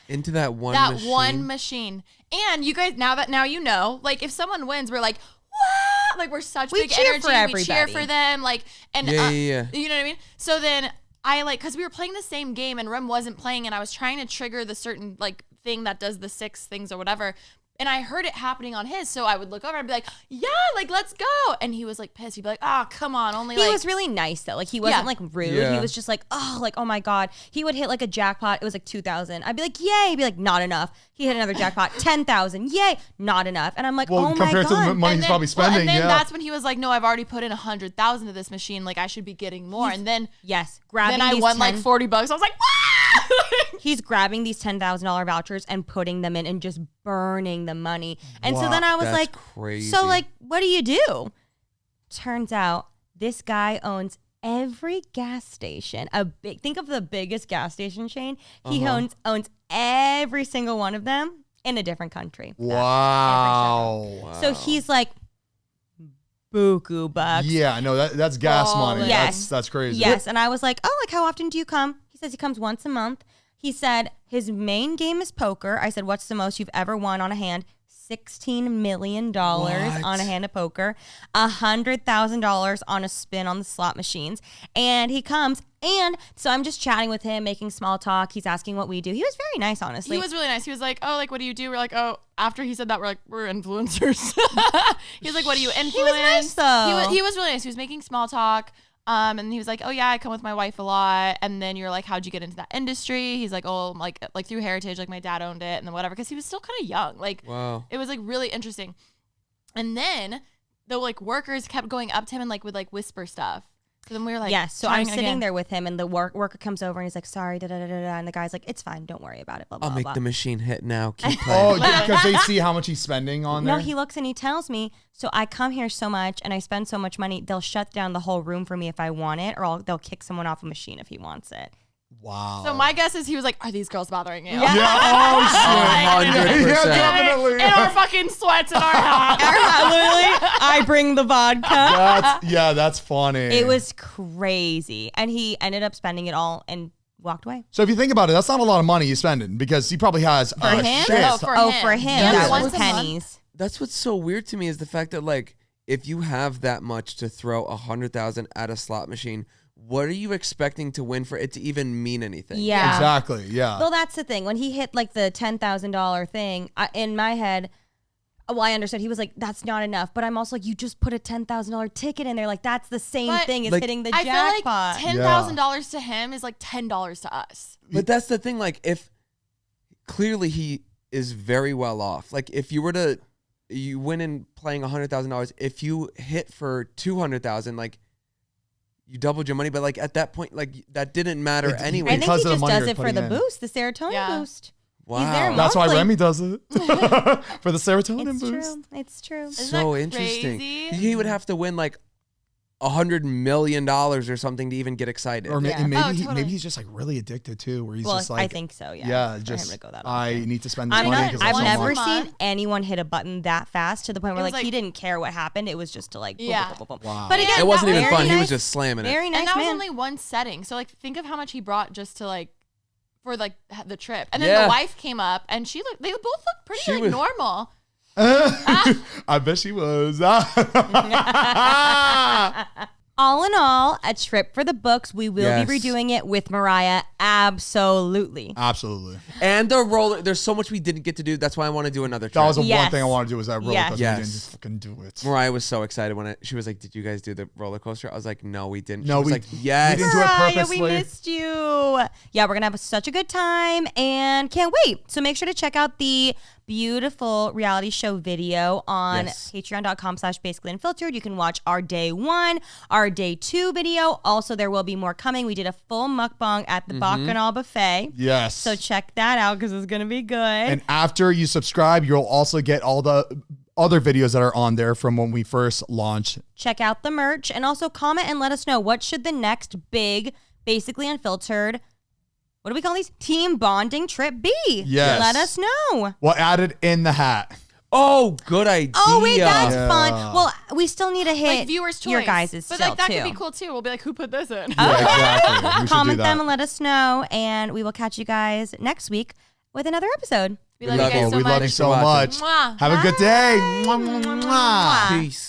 Into that one That machine. one machine. And you guys, now you know, like if someone wins, we're like, wow, like we're such We big cheer energy. for We cheer everybody. for them. Like, and Yeah. you know what I mean? So then I like, cause we were playing the same game and Rem wasn't playing and I was trying to trigger the certain like thing that does the 6 things or whatever. And I heard it happening on his. So I would look over and be like, yeah, like, let's go. And he was like pissed. He'd be like, oh, come on. Only He like, was really nice though. Like he wasn't Yeah. like rude. Yeah. He was just like, oh my God. He would hit like a jackpot. It was like 2,000. I'd be like, yay. He'd be like, not enough. He hit another jackpot, 10,000. Yay, not enough. And I'm like, Well, oh my compared to the God. money he's probably spending, and then yeah. that's when he was like, no, I've already put in 100,000 to this machine. Like I should be getting more. And then Grabbing then I these won like 10 $40. I was like, wow. He's grabbing these $10,000 vouchers and putting them in and just burning the money. And so Wow, then I was that's like, crazy. so like, what do you do? Turns out this guy owns every gas station. Think of the biggest gas station chain. He owns every single one of them in a different country. Wow. So he's like, buku bucks. Yeah, no, that's gas money. Yes. That's crazy. Yes. And I was like, oh, like how often do you come? He says he comes once a month. He said his main game is poker. I said, what's the most you've ever won on a hand? $16 million on a hand of poker, $100,000 on a spin on the slot machines. And he comes, and so I'm just chatting with him, making small talk. He's asking what we do. He was very nice, honestly. He was really nice. He was like, oh, like, what do you do? We're like, oh, after he said that, we're like, we're influencers. He was like, what do you influence? He was nice, though. He was really nice. He was making small talk. And he was like, oh yeah, I come with my wife a lot. And then you're like, how'd you get into that industry? He's like, oh, like through heritage, like my dad owned it and then whatever. Cause he was still kind of young. Like, Wow. it was like really interesting. And then the like workers kept going up to him and like would like whisper stuff. So then we were like, yes. So I'm trying sitting again. there with him, and the worker comes over and he's like, sorry, da da da da da. And the guy's like, it's fine. Don't worry about it. Blah, blah, I'll make blah. the machine hit now. Keep Oh, playing. because they see how much he's spending on there? No, he looks and he tells me, so I come here so much and I spend so much money, they'll shut down the whole room for me if I want it, or they'll kick someone off a machine if he wants it. Wow. So my guess is he was like, are these girls bothering you? Yeah, oh, shit. 100%. Yeah, definitely. In our fucking sweats and our hats. Literally, I bring the vodka. That's funny. It was crazy. And he ended up spending it all and walked away. So if you think about it, that's not a lot of money he's spending because he probably has For him? shit. For him, Yeah. that was Once a month. pennies. That's what's so weird to me is the fact that like if you have that much to throw 100,000 at a slot machine, what are you expecting to win for it to even mean anything? Yeah. Exactly. Yeah. Well, that's the thing. When he hit like the $10,000 thing, in my head, well, I understood. He was like, that's not enough. But I'm also like, you just put a $10,000 ticket in there. Like, that's the same But, thing as like, hitting the I jackpot. feel like $10,000 to him is like $10 to us. But that's the thing. Like if clearly he is very well off. Like if you were to you win in playing $100,000, if you hit for 200,000, like you doubled your money. But like at that point, like that didn't matter anyway. I think because he of the just money does you're it for putting the in. boost, the serotonin Yeah. boost. Wow. He's there That's why monthly. Remi does it. For the serotonin It's boost. true. It's true. Isn't So that interesting. crazy? He would have to win like $100 million or something to even get excited. Or Yeah. maybe Oh, totally. maybe he's just like really addicted too, where he's Well, just like I think so. Yeah. yeah, for just him to go that I often. need to spend this I'm money not, because I've it's so never much. seen anyone hit a button that fast to the point where It was like, he like- didn't care what happened. It was just to like, boom, Yeah. boom, boom, boom. Wow. But again, It wasn't that even was fun. very He was nice- just slamming it. Very nice And that was man. only one setting. So like think of how much he brought just to like for like the trip. And then Yeah. the wife came up and they both looked pretty She like was- normal. I bet she was. All in all, a trip for the books. We will Yes. be redoing it with Mariah. Absolutely. Absolutely. And the roller. There's so much we didn't get to do. That's why I want to do another trip. That was the one Yes. thing I wanted to do was that roller Yes. coaster. We didn't Yes. just fucking do it. Mariah was so excited when she was like, "Did you guys do the roller coaster?" I was like, "No, we didn't." No, she was we- like, "Yes." we didn't do it Mariah, we purposely. missed you. Yeah, we're going to have such a good time and can't wait. So make sure to check out the beautiful reality show video on Yes. patreon.com/basically unfiltered. You can watch our day 1, our day 2 video. Also, there will be more coming. We did a full mukbang at the Bacchanal Buffet. Yes. So check that out because it's going to be good. And after you subscribe, you'll also get all the other videos that are on there from when we first launched. Check out the merch and also comment and let us know what should the next big Basically Unfiltered, what do we call these? Team bonding trip be? Yes. Let us know. We'll add it in the hat. Oh, good idea. Oh, wait, that's Yeah. fun. Well, we still need to hit Like viewers' choice. your guys' But still, like that too. could be cool too. We'll be like, who put this in? Yeah, exactly. We should do Comment that. them and let us know. And we will catch you guys next week with another episode. We love you love guys you. so We much. love you so Thanks for much. Mwah. Have a good day. Mwah, mwah, mwah. Peace.